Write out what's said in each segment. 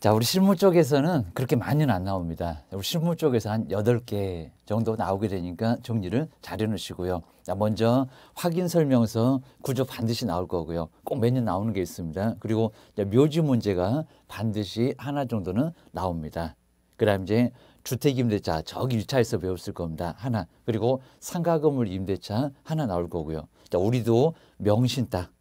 자, 우리 실무 쪽에서는 그렇게 많이는 안 나옵니다. 우리 실무 쪽에서 한 8개 정도 나오게 되니까 정리를 잘 해놓으시고요. 자, 먼저 확인 설명서 구조 반드시 나올 거고요. 꼭 매년 나오는 게 있습니다. 그리고 묘지 문제가 반드시 하나 정도는 나옵니다. 그 다음 이제 주택임대차 저기 1차에서 배웠을 겁니다. 하나. 그리고 상가건물 임대차 하나 나올 거고요. 자, 우리도 명신딱.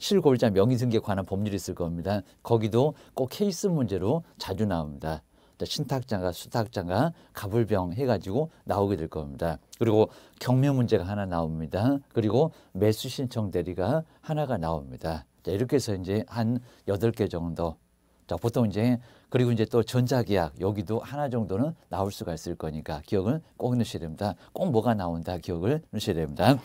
실골자 명의등기에 관한 법률이 있을 겁니다. 거기도 꼭 케이스 문제로 자주 나옵니다. 신탁자가 수탁자가 가불병 해가지고 나오게 될 겁니다. 그리고 경매 문제가 하나 나옵니다. 그리고 매수 신청 대리가 하나가 나옵니다. 자, 이렇게 해서 이제 한 8개 정도. 자, 보통 이제 그리고 이제 또 전자계약 여기도 하나 정도는 나올 수가 있을 거니까 기억을 꼭 넣으셔야 됩니다. 꼭 뭐가 나온다 기억을 넣으셔야 됩니다.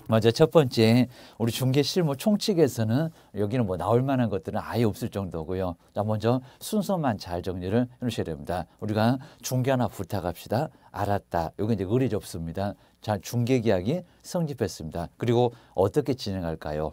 먼저 첫 번째 우리 중개 실무 총칙에서는 여기는 뭐 나올 만한 것들은 아예 없을 정도고요. 자, 먼저 순서만 잘 정리를 해 놓으셔야 됩니다. 우리가 중개 하나 부탁합시다. 알았다. 여기 이제 의뢰 접수입니다. 자, 중개 계약이 성립했습니다. 그리고 어떻게 진행할까요?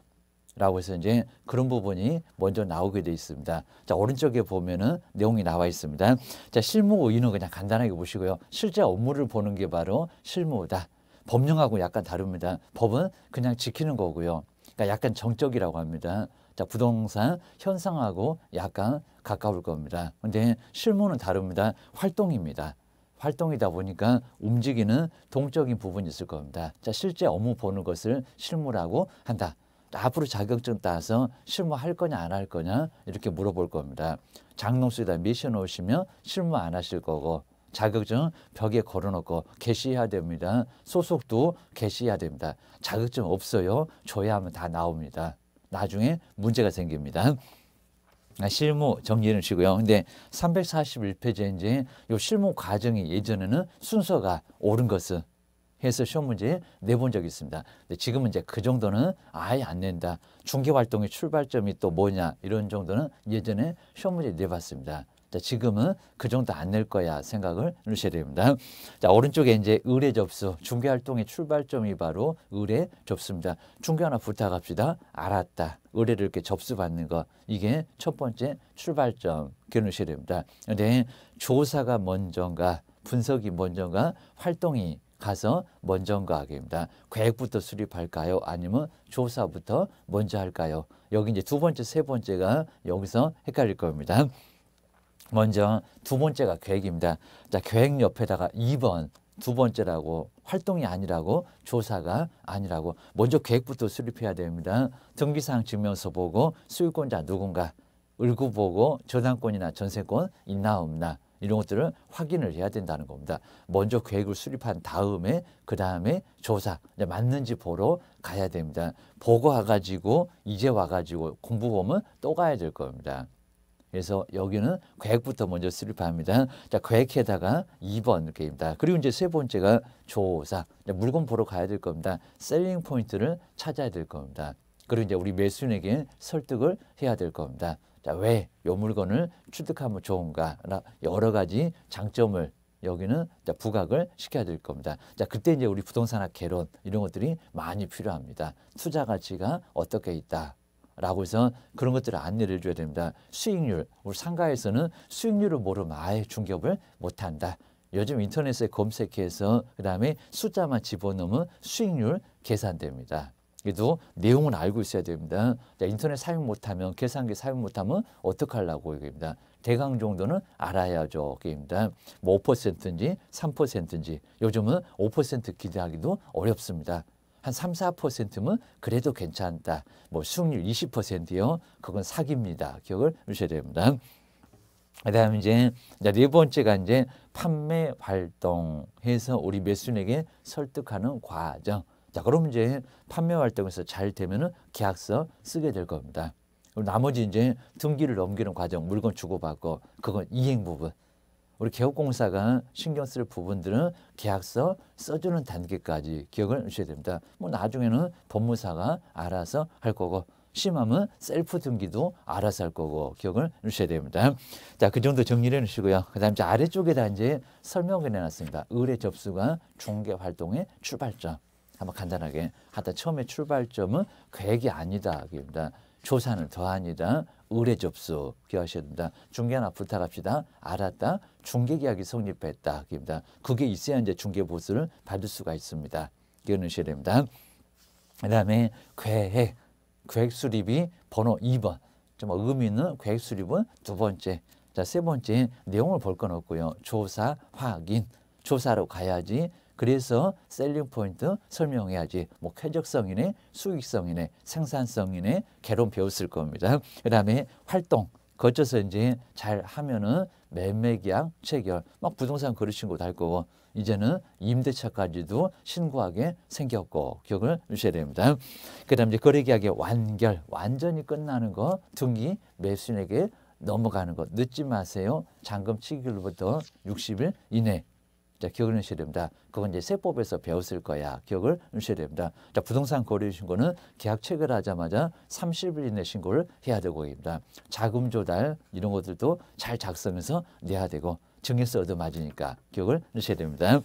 라고 해서 이제 그런 부분이 먼저 나오게 돼 있습니다. 자, 오른쪽에 보면은 내용이 나와 있습니다. 자, 실무 의의는 그냥 간단하게 보시고요. 실제 업무를 보는 게 바로 실무다. 법령하고 약간 다릅니다. 법은 그냥 지키는 거고요. 그러니까 약간 정적이라고 합니다. 자, 부동산 현상하고 약간 가까울 겁니다. 근데 실무는 다릅니다. 활동입니다. 활동이다 보니까 움직이는 동적인 부분이 있을 겁니다. 자, 실제 업무 보는 것을 실무라고 한다. 앞으로 자격증 따서 실무할 거냐 안 할 거냐 이렇게 물어볼 겁니다. 장롱수에다 미션 오시면 실무 안 하실 거고 자격증 벽에 걸어놓고 게시해야 됩니다. 소속도 게시해야 됩니다. 자격증 없어요. 줘야 하면 다 나옵니다. 나중에 문제가 생깁니다. 실무 정리해 놓으시고요. 근데 341페이지에 이제 요 실무 과정이 예전에는 순서가 옳은 것은 해서 시험 문제 내본 적이 있습니다. 근데 지금은 이제 그 정도는 아예 안 낸다. 중개활동의 출발점이 또 뭐냐 이런 정도는 예전에 시험 문제 내봤습니다. 자, 지금은 그 정도 안 낼 거야 생각을 넣으셔야 됩니다. 자, 오른쪽에 이제 의뢰 접수, 중개활동의 출발점이 바로 의뢰 접수입니다. 중개 하나 부탁합시다. 알았다. 의뢰를 이렇게 접수받는 거 이게 첫 번째 출발점 기억하셔야 됩니다. 근데 조사가 먼저인가 분석이 먼저인가 활동이 가서 먼저인가 하기입니다. 계획부터 수립할까요? 아니면 조사부터 먼저 할까요? 여기 이제 두 번째, 세 번째가 여기서 헷갈릴 겁니다. 먼저 두 번째가 계획입니다. 자, 계획 옆에다가 2번 두 번째라고 활동이 아니라고 조사가 아니라고 먼저 계획부터 수립해야 됩니다. 등기사항 증명서 보고 소유권자 누군가 을구 보고 저당권이나 전세권 있나 없나 이런 것들을 확인을 해야 된다는 겁니다. 먼저 계획을 수립한 다음에 그 다음에 조사 맞는지 보러 가야 됩니다. 보고 와가지고 이제 와가지고 공부 보면 또 가야 될 겁니다. 그래서 여기는 계획부터 먼저 수립합니다. 자, 계획에다가 2번 이렇게입니다. 그리고 이제 세 번째가 조사. 물건 보러 가야 될 겁니다. 셀링 포인트를 찾아야 될 겁니다. 그리고 이제 우리 매수인에게 설득을 해야 될 겁니다. 자, 왜 이 물건을 취득하면 좋은가? 여러 가지 장점을 여기는 부각을 시켜야 될 겁니다. 자, 그때 이제 우리 부동산학 개론 이런 것들이 많이 필요합니다. 투자 가치가 어떻게 있다. 라고 해서 그런 것들을 안내를 해줘야 됩니다. 수익률, 우리 상가에서는 수익률을 모르면 아예 중개업을 못한다. 요즘 인터넷에 검색해서 그 다음에 숫자만 집어넣으면 수익률 계산됩니다. 그래도 내용은 알고 있어야 됩니다. 자, 인터넷 사용 못하면 계산기 사용 못하면 어떡하려고 얘기입니다. 대강 정도는 알아야죠. 게임입니다. 뭐 5%인지 3%인지 요즘은 5% 기대하기도 어렵습니다. 한 3, 4%면 그래도 괜찮다. 뭐 수익률 20%요. 그건 사기입니다. 기억을 하셔야 됩니다. 그다음에 이제 네 번째가 이제 판매 활동해서 우리 매수인에게 설득하는 과정. 자, 그럼 이제 판매 활동에서 잘 되면은 계약서 쓰게 될 겁니다. 그리고 나머지 이제 등기를 넘기는 과정, 물건 주고받고 그건 이행 부분. 우리 개업공사가 신경 쓸 부분들은 계약서 써주는 단계까지 기억을 하셔야 됩니다. 뭐 나중에는 법무사가 알아서 할 거고 심하면 셀프 등기도 알아서 할 거고 기억을 하셔야 됩니다. 자, 그 정도 정리를 해주시고요. 그 다음 아래쪽에다 이제 설명을 해놨습니다. 의뢰 접수가 중개 활동의 출발점. 한번 간단하게 하다 처음에 출발점은 계획이 아니다. 입니다. 조사는 더 아니다. 의뢰 접수 기억하셔야 됩니다. 중개 하나 부탁합시다. 알았다. 중개 계약이 성립했다. 입니다. 그게 있어야 이제 중개 보수를 받을 수가 있습니다. 기억하셔야 됩니다. 그다음에 계획 수립이 번호 2번. 좀 의미 있는 계획 수립은 두 번째. 자, 세 번째 내용을 볼 건 없고요. 조사 확인. 조사로 가야지. 그래서 셀링 포인트 설명해야지. 뭐 쾌적성이네, 수익성이네, 생산성이네, 개론 배웠을 겁니다. 그다음에 활동 거쳐서 이제 잘 하면은 매매 계약 체결, 막 부동산 거래 신고도 할 거고 이제는 임대차까지도 신고하게 생겼고 기억을 주셔야 됩니다. 그다음 이제 거래 계약의 완결, 완전히 끝나는 거, 등기 매수인에게 넘어가는 거 늦지 마세요. 잔금 치기일부터 60일 이내. 자, 기억을 하셔야 됩니다. 그건 이제 세법에서 배웠을 거야. 기억을 하셔야 됩니다. 자, 부동산 거래 신고는 계약 체결하자마자 30일 이내 신고를 해야 되고 입니다. 자금 조달 이런 것들도 잘 작성해서 내야 되고 증여세 얻어맞으니까 기억을 하셔야 됩니다.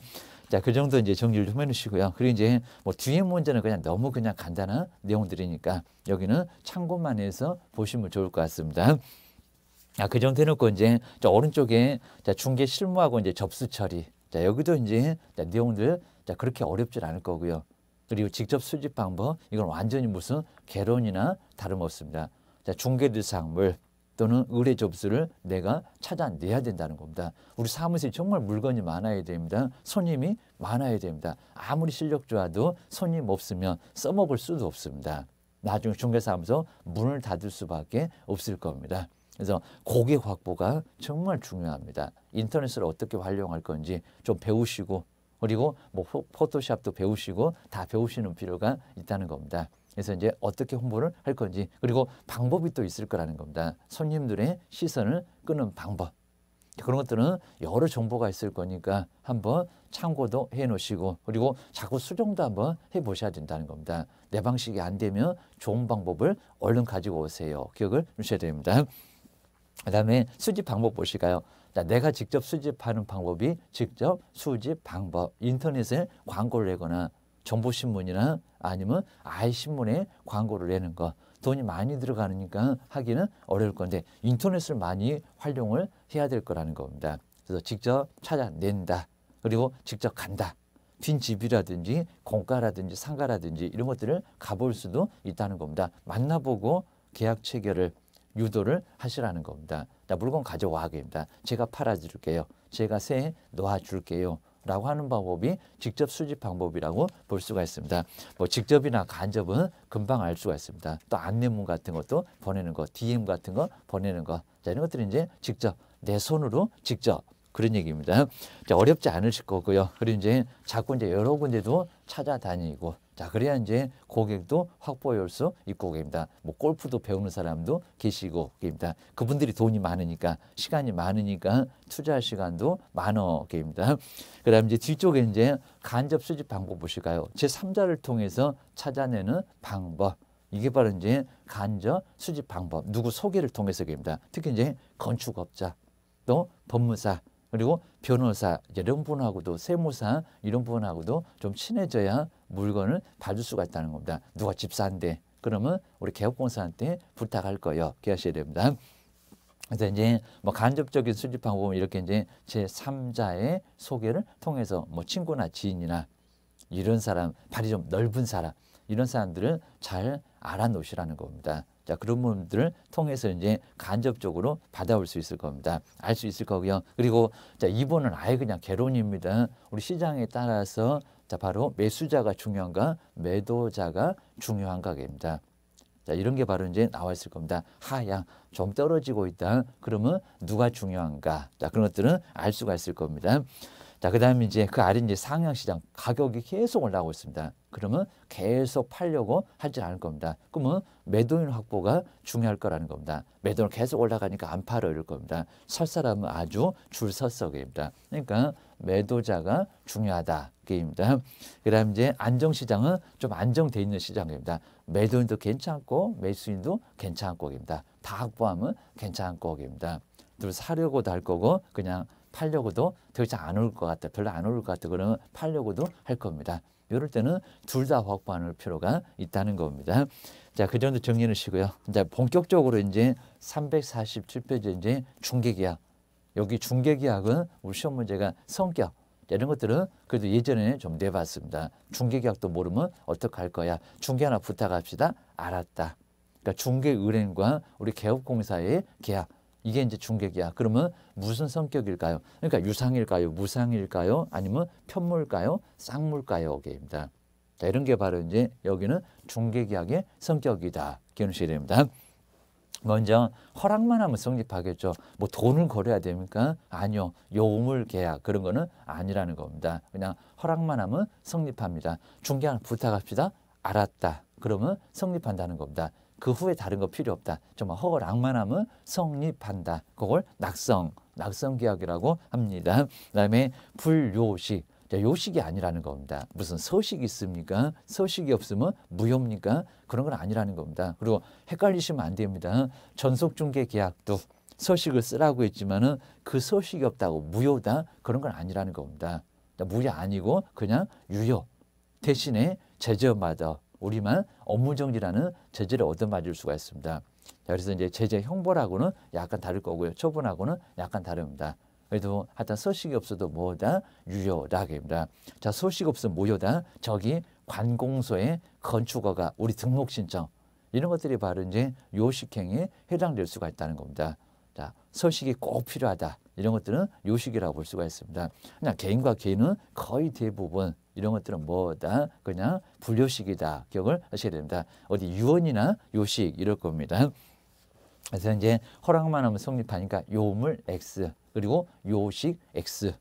자, 그 정도 이제 정리를 좀 해놓으시고요. 그리고 이제 뭐 뒤에 문제는 그냥 너무 그냥 간단한 내용들이니까 여기는 참고만 해서 보시면 좋을 것 같습니다. 그 정도 해놓고 이제 저 오른쪽에 자, 중개 실무하고 이제 접수 처리. 자, 여기도 이제 자, 내용들 자, 그렇게 어렵지 않을 거고요. 그리고 직접 수집 방법 이건 완전히 무슨 개론이나 다름없습니다. 자, 중개 대상물 또는 의뢰 접수를 내가 찾아내야 된다는 겁니다. 우리 사무실에 정말 물건이 많아야 됩니다. 손님이 많아야 됩니다. 아무리 실력 좋아도 손님 없으면 써먹을 수도 없습니다. 나중에 중개사무소 문을 닫을 수밖에 없을 겁니다. 그래서 고객 확보가 정말 중요합니다. 인터넷을 어떻게 활용할 건지 좀 배우시고 그리고 뭐 포토샵도 배우시고 다 배우시는 필요가 있다는 겁니다. 그래서 이제 어떻게 홍보를 할 건지 그리고 방법이 또 있을 거라는 겁니다. 손님들의 시선을 끄는 방법. 그런 것들은 여러 정보가 있을 거니까 한번 참고도 해 놓으시고 그리고 자꾸 수정도 한번 해 보셔야 된다는 겁니다. 내 방식이 안 되면 좋은 방법을 얼른 가지고 오세요. 기억을 주셔야 됩니다. 그다음에 수집 방법 보실까요? 자, 내가 직접 수집하는 방법이 직접 수집 방법. 인터넷에 광고를 내거나 정보신문이나 아니면 아이신문에 광고를 내는 거. 돈이 많이 들어가니까 하기는 어려울 건데 인터넷을 많이 활용을 해야 될 거라는 겁니다. 그래서 직접 찾아낸다. 그리고 직접 간다. 빈집이라든지 공가라든지 상가라든지 이런 것들을 가볼 수도 있다는 겁니다. 만나보고 계약 체결을 유도를 하시라는 겁니다. 자, 물건 가져와 입니다. 제가 팔아줄게요. 제가 세 놓아줄게요. 라고 하는 방법이 직접 수집 방법이라고 볼 수가 있습니다. 뭐 직접이나 간접은 금방 알 수가 있습니다. 또 안내문 같은 것도 보내는 거, DM 같은 거 보내는 거. 자, 이런 것들이 이제 직접 내 손으로 직접 그런 얘기입니다. 자, 어렵지 않으실 거고요. 그리고 이제 자꾸 이제 여러 군데도 찾아다니고 자, 그래야 이제 고객도 확보해 올 수 있고 계십니다. 뭐 골프도 배우는 사람도 계시고 계십니다. 그분들이 돈이 많으니까 시간이 많으니까 투자할 시간도 많어 계십니다. 그다음 이제 뒤쪽에 이제 간접 수집 방법 보실까요? 제3자를 통해서 찾아내는 방법. 이게 바로 이제 간접 수집 방법. 누구 소개를 통해서 계십니다. 특히 이제 건축업자 또 법무사 그리고 변호사 이런 분하고도 세무사 이런 분하고도 좀 친해져야 물건을 받을 수가 있다는 겁니다. 누가 집사인데 그러면 우리 개업공사한테 부탁할 거예요. 기하셔야 됩니다. 그래서 이제 뭐 간접적인 수집 방법은 이렇게 이제 제3자의 소개를 통해서 뭐 친구나 지인이나 이런 사람 발이 좀 넓은 사람 이런 사람들을 잘 알아놓으시라는 겁니다. 자, 그런 분들을 통해서 이제 간접적으로 받아올 수 있을 겁니다. 알 수 있을 거고요. 그리고 자, 2번은 아예 그냥 개론입니다. 우리 시장에 따라서 자, 바로 매수자가 중요한가, 매도자가 중요한가입니다. 자, 이런 게 바로 이제 나와 있을 겁니다. 하향 좀 떨어지고 있다. 그러면 누가 중요한가? 자, 그런 것들은 알 수가 있을 겁니다. 자, 그다음에 이제 그 아래 이제 상향 시장 가격이 계속 올라가고 있습니다. 그러면 계속 팔려고 하지 않을 겁니다. 그러면 매도인 확보가 중요할 거라는 겁니다. 매도는 계속 올라가니까 안 팔아 이럴 겁니다. 설 사람은 아주 줄 섰어 그입니다. 그러니까 매도자가 중요하다 그입니다. 그다음 이제 안정 시장은 좀 안정돼 있는 시장입니다. 매도인도 괜찮고 매수인도 괜찮고 입니다. 다 확보하면 괜찮고 입니다. 늘 사려고도 할 거고 그냥 팔려고도 더 이상 안 올 것 같다. 별로 안 올 것 같다. 그러면 팔려고도 할 겁니다. 이럴 때는 둘 다 확보할 필요가 있다는 겁니다. 자, 그 정도 정리해 놓으시고요. 이제 본격적으로 이제 347페이지 이제 중개계약. 여기 중개계약은 우리 시험 문제가 성격 이런 것들은 그래도 예전에 좀 내봤습니다. 중개계약도 모르면 어떡할 거야. 중개 하나 부탁합시다. 알았다. 그러니까 중개은행과 우리 개업공사의 계약. 이게 이제 중개계약. 그러면 무슨 성격일까요? 그러니까 유상일까요? 무상일까요? 아니면 편물까요? 쌍물까요? 게입니다. 자, 이런 게 바로 이제 여기는 중개계약의 성격이다. 기억하셔야 됩니다. 먼저 허락만 하면 성립하겠죠. 뭐 돈을 걸어야 됩니까? 아니요. 요물 계약 그런 거는 아니라는 겁니다. 그냥 허락만 하면 성립합니다. 중개 하나 부탁합시다. 알았다. 그러면 성립한다는 겁니다. 그 후에 다른 거 필요 없다. 정말 허락만 하면 성립한다. 그걸 낙성 계약이라고 합니다. 그다음에 불요식. 요식이 아니라는 겁니다. 무슨 서식이 있습니까? 서식이 없으면 무효입니까? 그런 건 아니라는 겁니다. 그리고 헷갈리시면 안 됩니다. 전속중개 계약도 서식을 쓰라고 했지만은 그 서식이 없다고 무효다? 그런 건 아니라는 겁니다. 무효 아니고 그냥 유효. 대신에 제재마다 우리만 업무정지라는 제재를 얻어맞을 수가 있습니다. 자, 그래서 이제 제재 형벌하고는 약간 다를 거고요. 처분하고는 약간 다릅니다. 그래도 하여튼 서식이 없어도 뭐다? 유효다입니다. 자, 서식 없으면 무효다. 저기 관공서의 건축허가, 우리 등록 신청 이런 것들이 바로 이제 요식행위에 해당될 수가 있다는 겁니다. 자, 서식이 꼭 필요하다. 이런 것들은 요식이라고 볼 수가 있습니다. 그냥 개인과 개인은 거의 대부분 이런 것들은 뭐다? 그냥 불요식이다. 기억을 하셔야 됩니다. 어디 유언이나 요식 이럴 겁니다. 그래서 이제 허락만 하면 성립하니까 요물 X 그리고 요식 X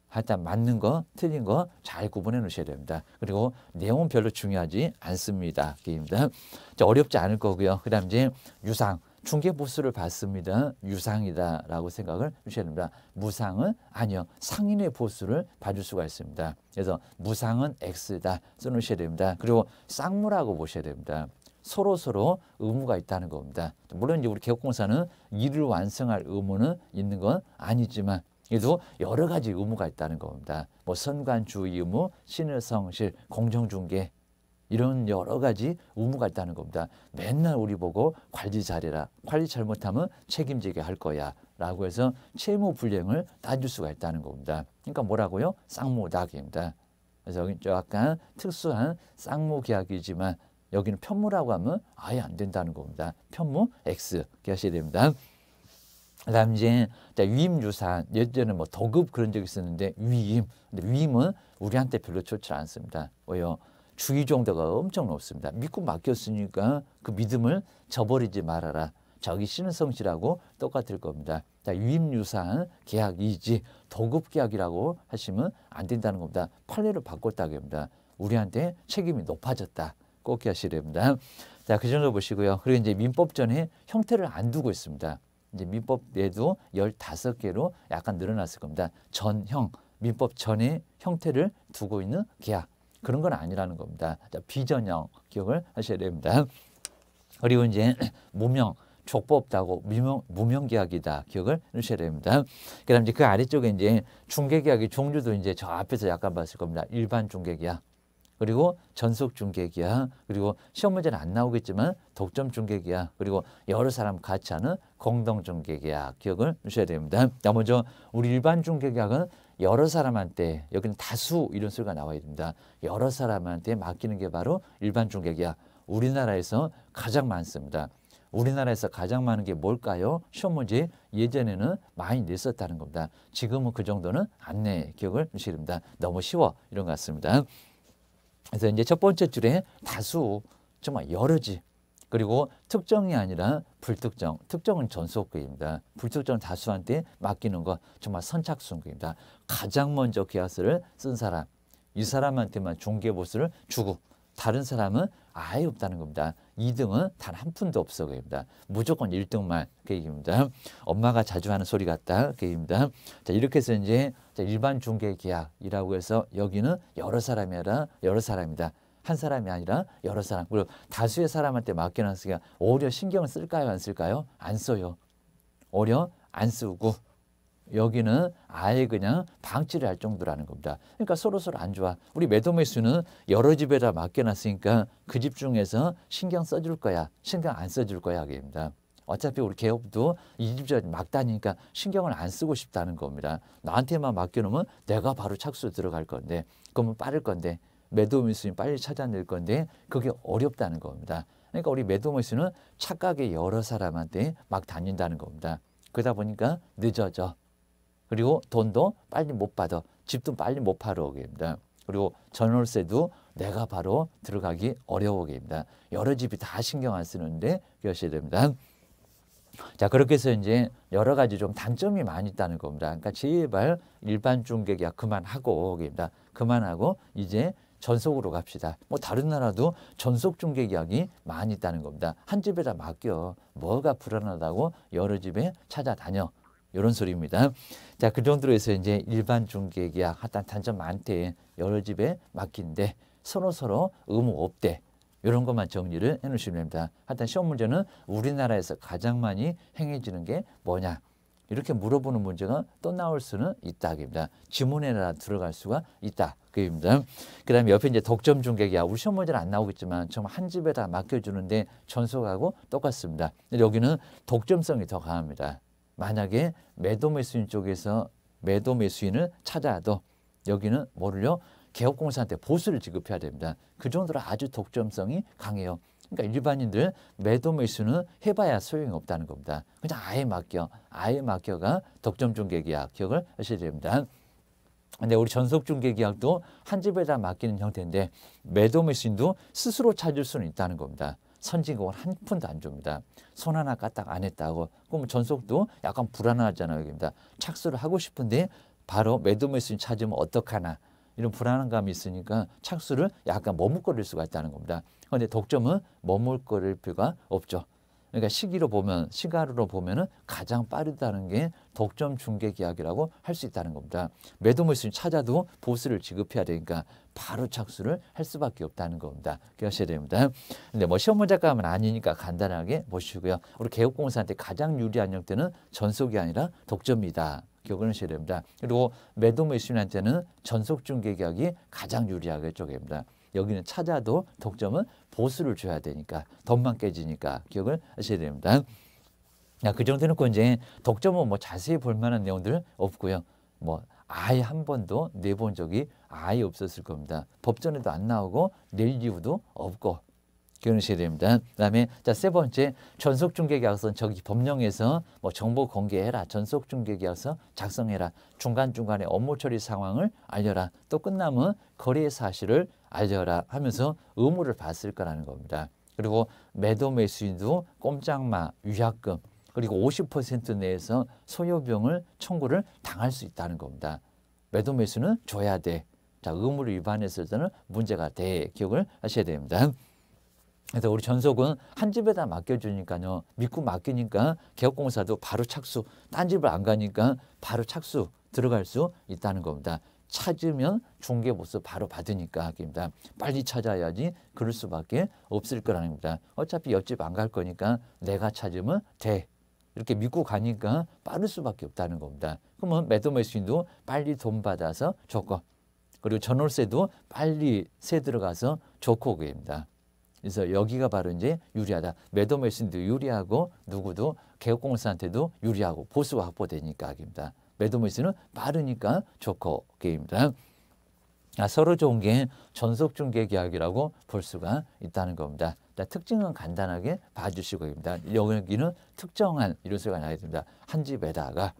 하여튼 맞는 거 틀린 거 잘 구분해 놓으셔야 됩니다. 그리고 내용은 별로 중요하지 않습니다. 게임입니다. 어렵지 않을 거고요. 그 다음 이제 유상 중개 보수를 받습니다. 유상이다라고 생각을 하셔야 됩니다. 무상은 아니요. 상인의 보수를 받을 수가 있습니다. 그래서 무상은 X다 써놓으셔야 됩니다. 그리고 쌍무라고 보셔야 됩니다. 서로 의무가 있다는 겁니다. 물론 이제 우리 개업공사는 일을 완성할 의무는 있는 건 아니지만 그래도 여러 가지 의무가 있다는 겁니다. 뭐 선관주의 의무, 신의성실, 공정중개 이런 여러 가지 의무가 있다는 겁니다. 맨날 우리 보고 관리 잘해라. 관리 잘못하면 책임지게 할 거야. 라고 해서 채무불이행을 따질 수가 있다는 겁니다. 그러니까 뭐라고요? 쌍무계약입니다. 그래서 여기 약간 특수한 쌍무계약이지만 여기는 편무라고 하면 아예 안 된다는 겁니다. 편무 X 기하셔야 됩니다. 그다음 이제 위임유산 예전에 뭐 도급 그런 적이 있었는데 위임. 근데 위임은 우리한테 별로 좋지 않습니다. 왜요? 주의 정도가 엄청 높습니다. 믿고 맡겼으니까 그 믿음을 저버리지 말아라. 저기 신의성실하고 똑같을 겁니다. 자, 위임유산 계약이지 도급 계약이라고 하시면 안 된다는 겁니다. 판례를 바꿨다고 합니다. 우리한테 책임이 높아졌다. 꼭 기하셔야 됩니다. 자, 그 정도 보시고요. 그리고 이제 민법전에 형태를 안 두고 있습니다. 이제 민법에도 15개로 약간 늘어났을 겁니다. 전형, 민법 전에 형태를 두고 있는 계약. 그런 건 아니라는 겁니다. 자, 비전형 기억을 하셔야 됩니다. 그리고 이제 무명, 족보 없다고 무명 계약이다. 기억을 하셔야 됩니다. 그다음 이제 그 아래쪽에 이제 중개 계약의 종류도 이제 저 앞에서 약간 봤을 겁니다. 일반 중개 계약. 그리고 전속 중개계약, 그리고 시험 문제는 안 나오겠지만 독점 중개계약, 그리고 여러 사람 같이 하는 공동 중개계약 기억을 하셔야 됩니다. 먼저 우리 일반 중개계약은 여러 사람한테 여기는 다수 이런 소리가 나와야 됩니다. 여러 사람한테 맡기는 게 바로 일반 중개계약. 우리나라에서 가장 많습니다. 우리나라에서 가장 많은 게 뭘까요? 시험 문제 예전에는 많이 냈었다는 겁니다. 지금은 그 정도는 안 내 기억을 하셔야 됩니다. 너무 쉬워 이런 것 같습니다. 그래서 이제 첫 번째 줄에 다수, 정말 여러지. 그리고 특정이 아니라 불특정. 특정은 전속구입니다. 불특정 다수한테 맡기는 거 정말 선착순구입니다. 가장 먼저 계약서를 쓴 사람. 이 사람한테만 중개보수를 주고 다른 사람은 아예 없다는 겁니다. 2등은 단 한 푼도 없어 그입니다. 무조건 1등만 그 얘기입니다. 엄마가 자주 하는 소리 같다 그 얘기입니다. 자, 이렇게 해서 이제 일반 중개 계약이라고 해서 여기는 여러 사람이 아니라 여러 사람이다. 한 사람이 아니라 여러 사람. 그리고 다수의 사람한테 맡겨놨으니까 오히려 신경을 쓸까요? 안 쓸까요? 안 써요. 오히려 안 쓰고 여기는 아예 그냥 방치를 할 정도라는 겁니다. 그러니까 서로서로 안 좋아. 우리 매도 매수는 여러 집에다 맡겨놨으니까 그 집 중에서 신경 써줄 거야, 신경 안 써줄 거야 하게입니다. 어차피 우리 개업도 이 집에 막 다니니까 신경을 안 쓰고 싶다는 겁니다. 나한테만 맡겨놓으면 내가 바로 착수 들어갈 건데, 그러면 빠를 건데, 매도 매수인 빨리 찾아낼 건데 그게 어렵다는 겁니다. 그러니까 우리 매도 매수는 착각에 여러 사람한테 막 다닌다는 겁니다. 그러다 보니까 늦어져. 그리고 돈도 빨리 못 받아. 집도 빨리 못 팔아 오게입니다. 그리고 전월세도 내가 바로 들어가기 어려워게입니다. 여러 집이 다 신경 안 쓰는데 그러셔야 됩니다. 자, 그렇게 해서 이제 여러 가지 좀 단점이 많이 있다는 겁니다. 그러니까 제발 일반 중개계약 그만하고 오게입니다. 그만하고 이제 전속으로 갑시다. 뭐 다른 나라도 전속 중개계약이 많이 있다는 겁니다. 한 집에다 맡겨. 뭐가 불안하다고 여러 집에 찾아다녀. 이런 소리입니다. 자, 그 정도로 해서 이제 일반 중개계약 하여튼 단점 많대. 여러 집에 맡긴데 서로 의무 없대. 이런 것만 정리를 해놓으시면 됩니다. 하여튼 시험 문제는 우리나라에서 가장 많이 행해지는 게 뭐냐. 이렇게 물어보는 문제가 또 나올 수는 있다. 입니다. 지문에나 들어갈 수가 있다. 그입니다. 그 다음에 옆에 이제 독점 중개계약. 우리 시험 문제는 안 나오겠지만 정말 한 집에다 맡겨주는데 전속하고 똑같습니다. 여기는 독점성이 더 강합니다. 만약에 매도 매수인 쪽에서 매도 매수인을 찾아도 여기는 뭐를요? 개업공사한테 보수를 지급해야 됩니다. 그 정도로 아주 독점성이 강해요. 그러니까 일반인들 매도 매수는 해봐야 소용이 없다는 겁니다. 그냥 아예 맡겨가 독점 중개계약 기억을 하셔야 됩니다. 근데 우리 전속 중개계약도 한 집에다 맡기는 형태인데 매도 매수인도 스스로 찾을 수는 있다는 겁니다. 선진국은 한 푼도 안 줍니다. 손 하나 까딱 안 했다고. 그럼 전속도 약간 불안하잖아요. 여기입니다. 착수를 하고 싶은데 바로 매도 매수인 찾으면 어떡하나. 이런 불안한 감이 있으니까 착수를 약간 머뭇거릴 수가 있다는 겁니다. 그런데 독점은 머뭇거릴 필요가 없죠. 그러니까 시가로 보면은 가장 빠르다는 게 독점 중개 계약이라고 할 수 있다는 겁니다. 매도 매수인 찾아도 보수를 지급해야 되니까 바로 착수를 할 수밖에 없다는 겁니다. 기억하셔야 됩니다. 근데 뭐 시험 문제감은 아니니까 간단하게 보시고요. 우리 개업공사한테 가장 유리한 형태는 전속이 아니라 독점이다. 기억을 하셔야 됩니다. 그리고 매도 매수인한테는 전속 중개 계약이 가장 유리하게 쪽입니다. 여기는 찾아도 독점은 보수를 줘야 되니까 돈만 깨지니까 기억을 하셔야 됩니다. 그 정도 놓고 이제 독점은 뭐 자세히 볼 만한 내용들 없고요. 뭐 아예 한 번도 내본 적이 아예 없었을 겁니다. 법전에도 안 나오고 낼 이유도 없고 기억하셔야 됩니다. 그다음에 자, 세 번째 전속중개계약서는 저기 법령에서 뭐 정보 공개해라. 전속중개계약서 작성해라. 중간중간에 업무 처리 상황을 알려라. 또 끝나면 거래 사실을 알려라 하면서 의무를 받을 거라는 겁니다. 그리고 매도 매수인도 꼼짝마, 위약금 그리고 50% 내에서 소요비용을 청구를 당할 수 있다는 겁니다. 매도 매수는 줘야 돼. 자, 의무를 위반했을 때는 문제가 돼. 기억을 하셔야 됩니다. 그래서 우리 전속은 한 집에다 맡겨주니까요. 믿고 맡기니까 개업공사도 바로 착수, 딴 집을 안 가니까 바로 착수 들어갈 수 있다는 겁니다. 찾으면 중개보수 바로 받으니까 입니다. 빨리 찾아야지 그럴 수밖에 없을 거라는 겁니다. 어차피 옆집 안 갈 거니까 내가 찾으면 돼. 이렇게 믿고 가니까 빠를 수밖에 없다는 겁니다. 그러면 매도 매수인도 빨리 돈 받아서 좋고 그리고 전월세도 빨리 세 들어가서 좋고 그입니다. 그래서 여기가 바로 이제 유리하다. 매도 매수인도 유리하고 누구도 개업공사한테도 유리하고 보수가 확보되니까 입니다. 매도 매수는 빠르니까 좋고 게임입니다. 서로 좋은 게 전속중개계약이라고 볼 수가 있다는 겁니다. 특징은 간단하게 봐주시고입니다. 여기는 특정한 이런 소리가 나야 됩니다. 한 집에다가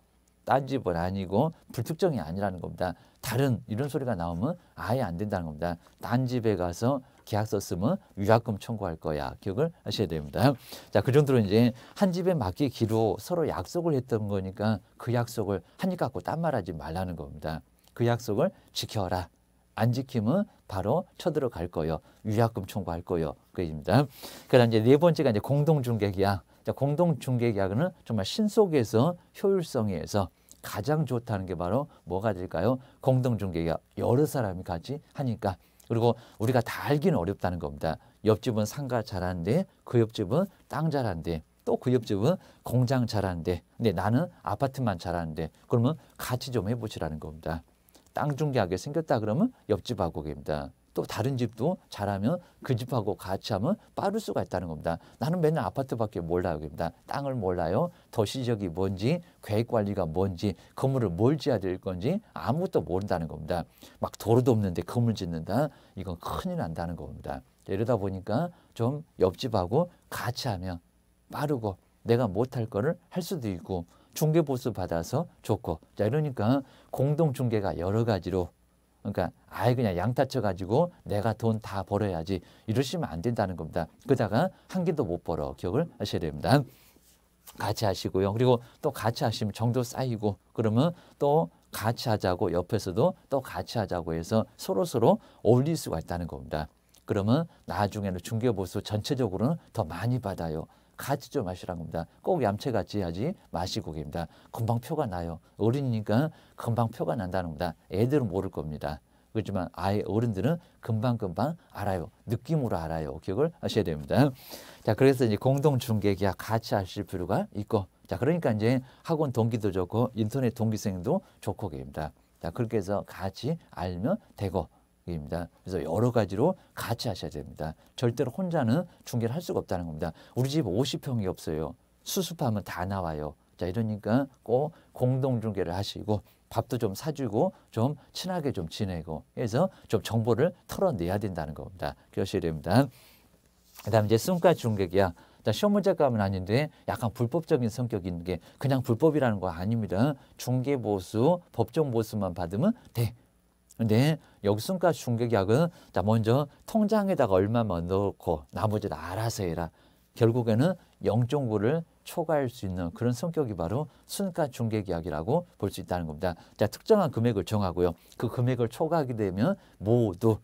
딴 집은 아니고 불특정이 아니라는 겁니다. 다른 이런 소리가 나오면 아예 안 된다는 겁니다. 딴 집에 가서 계약서 쓰면 위약금 청구할 거야. 기억을 하셔야 됩니다. 자, 그 정도로 이제 한 집에 맡기기로 서로 약속을 했던 거니까 그 약속을 한 입 갖고 딴 말하지 말라는 겁니다. 그 약속을 지켜라. 안 지키면 바로 쳐들어갈 거요. 위약금 청구할 거요. 그입니다. 그다음 이제 네 번째가 이제 공동중개계약. 자, 공동중개계약은 정말 신속에서 효율성에서 가장 좋다는 게 바로 뭐가 될까요? 공동중개계약. 여러 사람이 같이 하니까. 그리고 우리가 다 알기는 어렵다는 겁니다. 옆집은 상가 잘하는데 그 옆집은 땅 잘하는데 또 그 옆집은 공장 잘하는데 근데 나는 아파트만 잘하는데 그러면 같이 좀 해보시라는 겁니다. 땅 중개하게 생겼다 그러면 옆집하고 계십니다. 또 다른 집도 잘하면 그 집하고 같이 하면 빠를 수가 있다는 겁니다. 나는 맨날 아파트밖에 몰라요. 겁니다. 땅을 몰라요. 도시적이 뭔지, 계획관리가 뭔지, 건물을 뭘 지어야 될 건지 아무것도 모른다는 겁니다. 막 도로도 없는데 건물 짓는다? 이건 큰일 난다는 겁니다. 이러다 보니까 좀 옆집하고 같이 하면 빠르고 내가 못할 거를 할 수도 있고 중개보수 받아서 좋고 자 이러니까 공동중개가 여러 가지로 그러니까 아예 그냥 양타 쳐가지고 내가 돈 다 벌어야지 이러시면 안 된다는 겁니다. 그러다가 한 개도 못 벌어 기억을 하셔야 됩니다. 같이 하시고요. 그리고 또 같이 하시면 정도 쌓이고 그러면 또 같이 하자고 옆에서도 또 같이 하자고 해서 서로 어울릴 수가 있다는 겁니다. 그러면 나중에는 중개보수 전체적으로는 더 많이 받아요. 같이 좀 하시라는 겁니다. 꼭 얌체같이 하지 마시고 계십니다. 금방 표가 나요. 어린이니까 금방 표가 난다는 겁니다. 애들은 모를 겁니다. 그렇지만 아예 어른들은 금방금방 알아요. 느낌으로 알아요. 기억을 하셔야 됩니다. 자, 그래서 이제 공동중개계약 같이 하실 필요가 있고 자, 그러니까 이제 학원 동기도 좋고 인터넷 동기생도 좋고 계십니다. 자, 그렇게 해서 같이 알면 되고 입니다. 그래서 여러 가지로 같이 하셔야 됩니다. 절대로 혼자는 중개를 할 수가 없다는 겁니다. 우리 집 50평이 없어요. 수습하면 다 나와요. 자 이러니까 꼭 공동중개를 하시고 밥도 좀 사주고 좀 친하게 좀 지내고 해서 좀 정보를 털어내야 된다는 겁니다. 그러셔야 됩니다. 그 다음에 이제 순가중개계약. 자, 시험 문제감은 아닌데 약간 불법적인 성격이 있는 게 그냥 불법이라는 거 아닙니다. 중개보수, 법정보수만 받으면 돼. 근데 여기 순가 중개계약은 자 먼저 통장에다가 얼마만 넣고 나머지를 알아서 해라. 결국에는 0.9를 초과할 수 있는 그런 성격이 바로 순가 중개계약이라고 볼 수 있다는 겁니다. 자 특정한 금액을 정하고요. 그 금액을 초과하게 되면 모두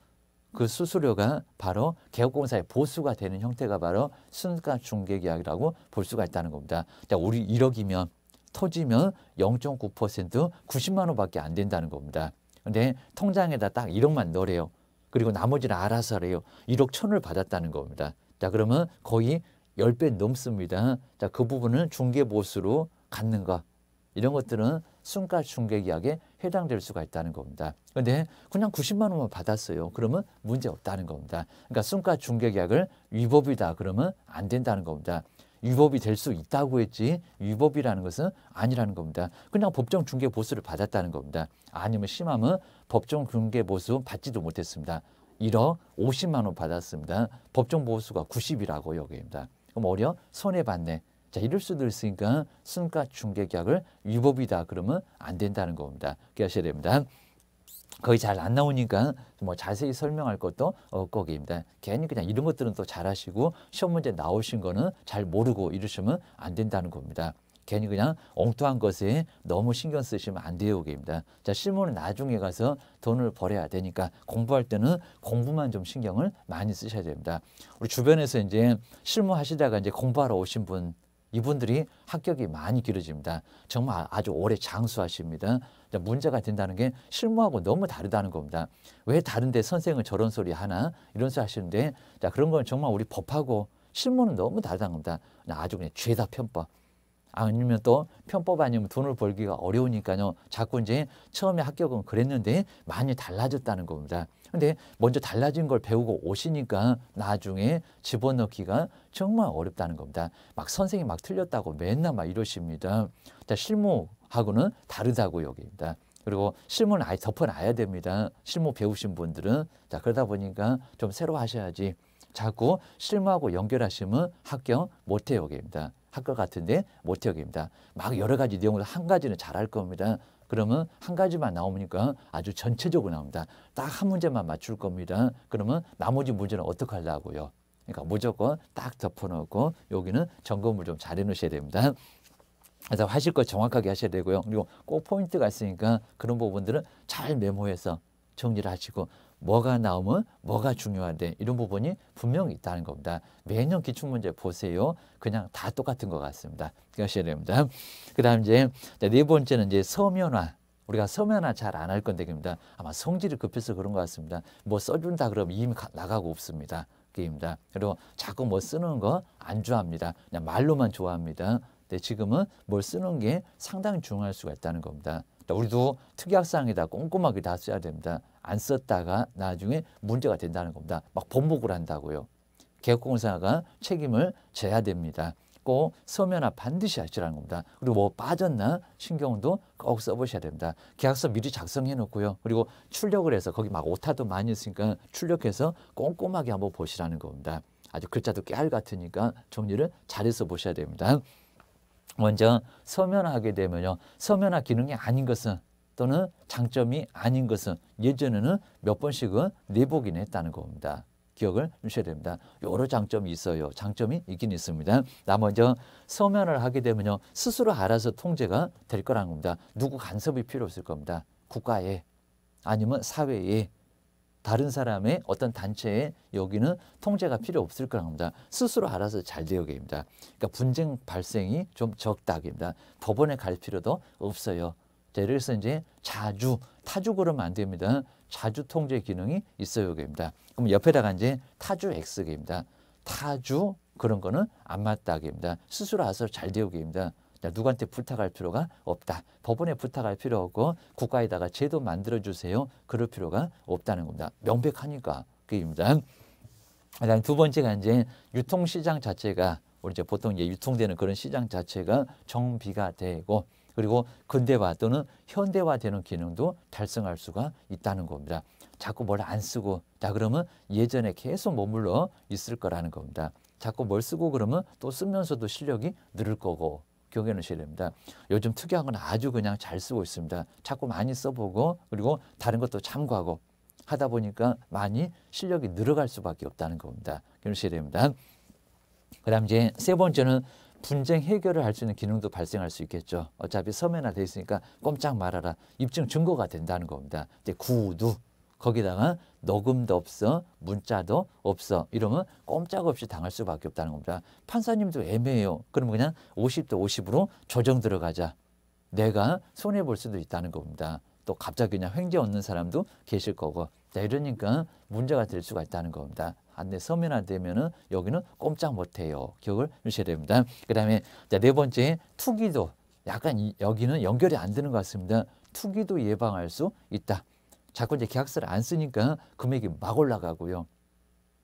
그 수수료가 바로 개업공사의 보수가 되는 형태가 바로 순가 중개계약이라고 볼 수가 있다는 겁니다. 자 우리 1억이면 토지면 0.9% 90만 원밖에 안 된다는 겁니다. 근데 통장에다 딱 1억만 넣으래요. 그리고 나머지를 알아서 하래요. 1억 1천을 받았다는 겁니다. 자 그러면 거의 10배 넘습니다. 자 그 부분은 중개보수로 갖는 거. 이런 것들은 순가 중개계약에 해당될 수가 있다는 겁니다. 근데 그냥 90만 원만 받았어요. 그러면 문제 없다는 겁니다. 그러니까 순가 중개계약을 위법이다 그러면 안 된다는 겁니다. 위법이 될 수 있다고 했지 위법이라는 것은 아니라는 겁니다. 그냥 법정 중개 보수를 받았다는 겁니다. 아니면 심하면 법정 중개 보수 받지도 못했습니다. 1억 50만 원 받았습니다. 법정 보수가 90이라고 여기입니다. 그럼 어려? 손해봤네. 자 이럴 수도 있으니까 순가 중개계약을 위법이다 그러면 안 된다는 겁니다. 기억하셔야 됩니다. 거의 잘 안 나오니까 뭐 자세히 설명할 것도 없고 계십니다. 괜히 그냥 이런 것들은 또 잘하시고 시험 문제 나오신 거는 잘 모르고 이러시면 안 된다는 겁니다. 괜히 그냥 엉뚱한 것에 너무 신경 쓰시면 안 돼요 계십니다. 자 실무는 나중에 가서 돈을 벌어야 되니까 공부할 때는 공부만 좀 신경을 많이 쓰셔야 됩니다. 우리 주변에서 이제 실무하시다가 이제 공부하러 오신 분 이분들이 합격이 많이 길어집니다. 정말 아주 오래 장수하십니다. 문제가 된다는 게 실무하고 너무 다르다는 겁니다. 왜 다른데 선생은 저런 소리 하나? 이런 소리 하시는데 자 그런 건 정말 우리 법하고 실무는 너무 다르다는 겁니다. 아주 그냥 죄다 편법. 아니면 또 편법 아니면 돈을 벌기가 어려우니까요. 자꾸 이제 처음에 합격은 그랬는데 많이 달라졌다는 겁니다. 근데 먼저 달라진 걸 배우고 오시니까 나중에 집어넣기가 정말 어렵다는 겁니다. 막 선생님이 막 틀렸다고 맨날 막 이러십니다. 자, 실무하고는 다르다고 여기입니다. 그리고 실무는 아예 덮어놔야 됩니다. 실무 배우신 분들은. 자, 그러다 보니까 좀 새로 하셔야지. 자꾸 실무하고 연결하시면 합격 못해요 여기입니다. 합격 같은데 못해요 여기입니다. 막 여러 가지 내용을 한 가지는 잘할 겁니다. 그러면 한 가지만 나오니까 아주 전체적으로 나옵니다. 딱 한 문제만 맞출 겁니다. 그러면 나머지 문제는 어떻게 하려고요? 그러니까 무조건 딱 덮어놓고 여기는 점검을 좀 잘 해놓으셔야 됩니다. 그래서 하실 거 정확하게 하셔야 되고요. 그리고 꼭 포인트가 있으니까 그런 부분들은 잘 메모해서 정리를 하시고 뭐가 나오면 뭐가 중요한데 이런 부분이 분명히 있다는 겁니다. 매년 기출문제 보세요. 그냥 다 똑같은 것 같습니다. 하셔야 됩니다. 그 다음 이제 네 번째는 이제 서면화. 우리가 서면화 잘 안 할 건데 아마 성질이 급해서 그런 것 같습니다. 뭐 써준다 그러면 이미 나가고 없습니다. 게입니다. 그리고 자꾸 뭐 쓰는 거 안 좋아합니다. 그냥 말로만 좋아합니다. 근데 지금은 뭘 쓰는 게 상당히 중요할 수가 있다는 겁니다. 우리도 특약사항에다 꼼꼼하게 다 써야 됩니다. 안 썼다가 나중에 문제가 된다는 겁니다. 막 번복을 한다고요. 개업공사가 책임을 져야 됩니다. 꼭 서면화 반드시 하시라는 겁니다. 그리고 뭐 빠졌나 신경도 꼭 써보셔야 됩니다. 계약서 미리 작성해 놓고요. 그리고 출력을 해서 거기 막 오타도 많이 있으니까 출력해서 꼼꼼하게 한번 보시라는 겁니다. 아주 글자도 깨알 같으니까 정리를 잘해서 보셔야 됩니다. 먼저 서면화하게 되면요. 서면화 기능이 아닌 것은 또는 장점이 아닌 것은 예전에는 몇 번씩은 내보긴 했다는 겁니다. 기억을 주셔야 됩니다. 여러 장점이 있어요. 장점이 있긴 있습니다. 나 먼저 서면을 하게 되면요. 스스로 알아서 통제가 될 거라는 겁니다. 누구 간섭이 필요 없을 겁니다. 국가에 아니면 사회에 다른 사람의 어떤 단체에 여기는 통제가 필요 없을 거라는 겁니다. 스스로 알아서 잘 되어갑니다. 그러니까 분쟁 발생이 좀 적다입니다. 법원에 갈 필요도 없어요. 자, 그래서 이제 자주 타주 그러면 안 됩니다. 자주 통제 기능이 있어야 됩니다. 그럼 옆에다가 이제 타주 X입니다. 타주 그런 거는 안 맞다입니다. 스스로 알아서 잘 되어갑니다. 누구한테 부탁할 필요가 없다. 법원에 부탁할 필요 없고 국가에다가 제도 만들어주세요. 그럴 필요가 없다는 겁니다. 명백하니까 그입니다. 그다음 두 번째가 이제 유통시장 자체가 우리 이제 보통 이제 유통되는 그런 시장 자체가 정비가 되고 그리고 근대화 또는 현대화되는 기능도 달성할 수가 있다는 겁니다. 자꾸 뭘 안 쓰고 자 그러면 예전에 계속 머물러 있을 거라는 겁니다. 자꾸 뭘 쓰고 그러면 또 쓰면서도 실력이 늘을 거고 기억해 놓으셔야 됩니다. 요즘 특이한 건 아주 그냥 잘 쓰고 있습니다. 자꾸 많이 써보고 그리고 다른 것도 참고하고 하다 보니까 많이 실력이 늘어갈 수밖에 없다는 겁니다. 기억해 놓으셔야 됩니다. 그 다음 이제 세 번째는 분쟁 해결을 할 수 있는 기능도 발생할 수 있겠죠. 어차피 서면화돼 있으니까 꼼짝 말아라. 입증 증거가 된다는 겁니다. 이제 구두 거기다가 녹음도 없어 문자도 없어 이러면 꼼짝없이 당할 수밖에 없다는 겁니다. 판사님도 애매해요. 그러면 그냥 50대 50으로 조정 들어가자. 내가 손해볼 수도 있다는 겁니다. 또 갑자기 그냥 횡재 얻는 사람도 계실 거고 자, 이러니까 문제가 될 수가 있다는 겁니다. 안내 서면화되면은 여기는 꼼짝 못해요. 기억을 주셔야 됩니다. 그 다음에 네 번째 투기도 약간 여기는 연결이 안 되는 것 같습니다. 투기도 예방할 수 있다. 자꾸 이제 계약서를 안 쓰니까 금액이 막 올라가고요.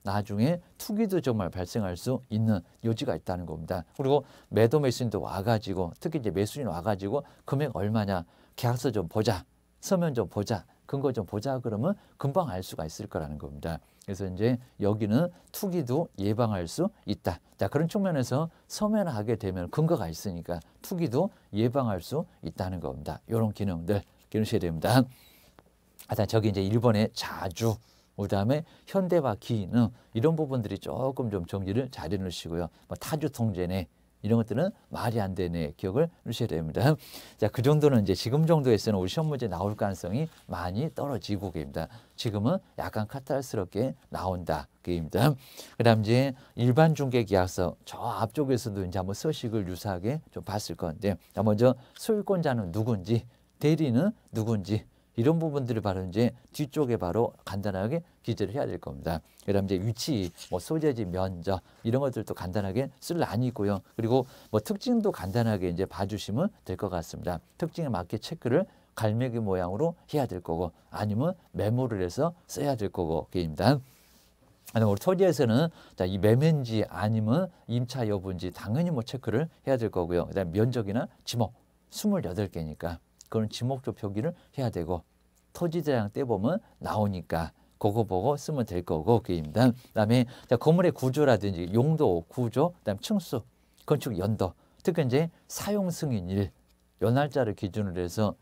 나중에 투기도 정말 발생할 수 있는 여지가 있다는 겁니다. 그리고 매도 매수인도 와가지고 특히 이제 매수인 와가지고 금액 얼마냐 계약서 좀 보자. 서면 좀 보자. 근거 좀 보자 그러면 금방 알 수가 있을 거라는 겁니다. 그래서 이제 여기는 투기도 예방할 수 있다. 자, 그런 측면에서 서면화하게 되면 근거가 있으니까 투기도 예방할 수 있다는 겁니다. 이런 기능들 기억하셔야 됩니다. 하여튼 저기 이제 일본의 자주 그다음에 현대화 기능 이런 부분들이 조금 좀 정리를 잘 해놓으시고요. 뭐 타주 통제네 이런 것들은 말이 안 되네 기억을 해주셔야 됩니다. 자, 그 정도는 이제 지금 정도에서는 우리 시험 문제 나올 가능성이 많이 떨어지고 계십니다. 지금은 약간 카탈스럽게 나온다 그입니다. 그다음 이제 일반 중개 계약서 저 앞쪽에서도 이제 한번 서식을 유사하게 좀 봤을 건데, 자, 먼저 소유권자는 누군지, 대리는 누군지. 이런 부분들을 바로 이제 뒤쪽에 바로 간단하게 기재를 해야 될 겁니다. 그다음 이제 위치, 뭐 소재지, 면적 이런 것들도 간단하게 쓸 란이 있고요. 그리고 뭐 특징도 간단하게 이제 봐주시면 될 것 같습니다. 특징에 맞게 체크를 갈매기 모양으로 해야 될 거고, 아니면 메모를 해서 써야 될 거고, 게입니다. 우리 토지에서는 자, 이 매매인지 아니면 임차 여부인지 당연히 뭐 체크를 해야 될 거고요. 그다음 면적이나 지목 28개니까. 그런 지목조 표기를 해야 되고 토지대장 떼보면 나오니까 그거 보고 쓰면 될 거고 그입니다. 그다음에 건물의 구조라든지 용도, 구조, 그다음 층수, 건축 연도, 특히 이제 사용 승인일, 연날짜를 기준으로 해서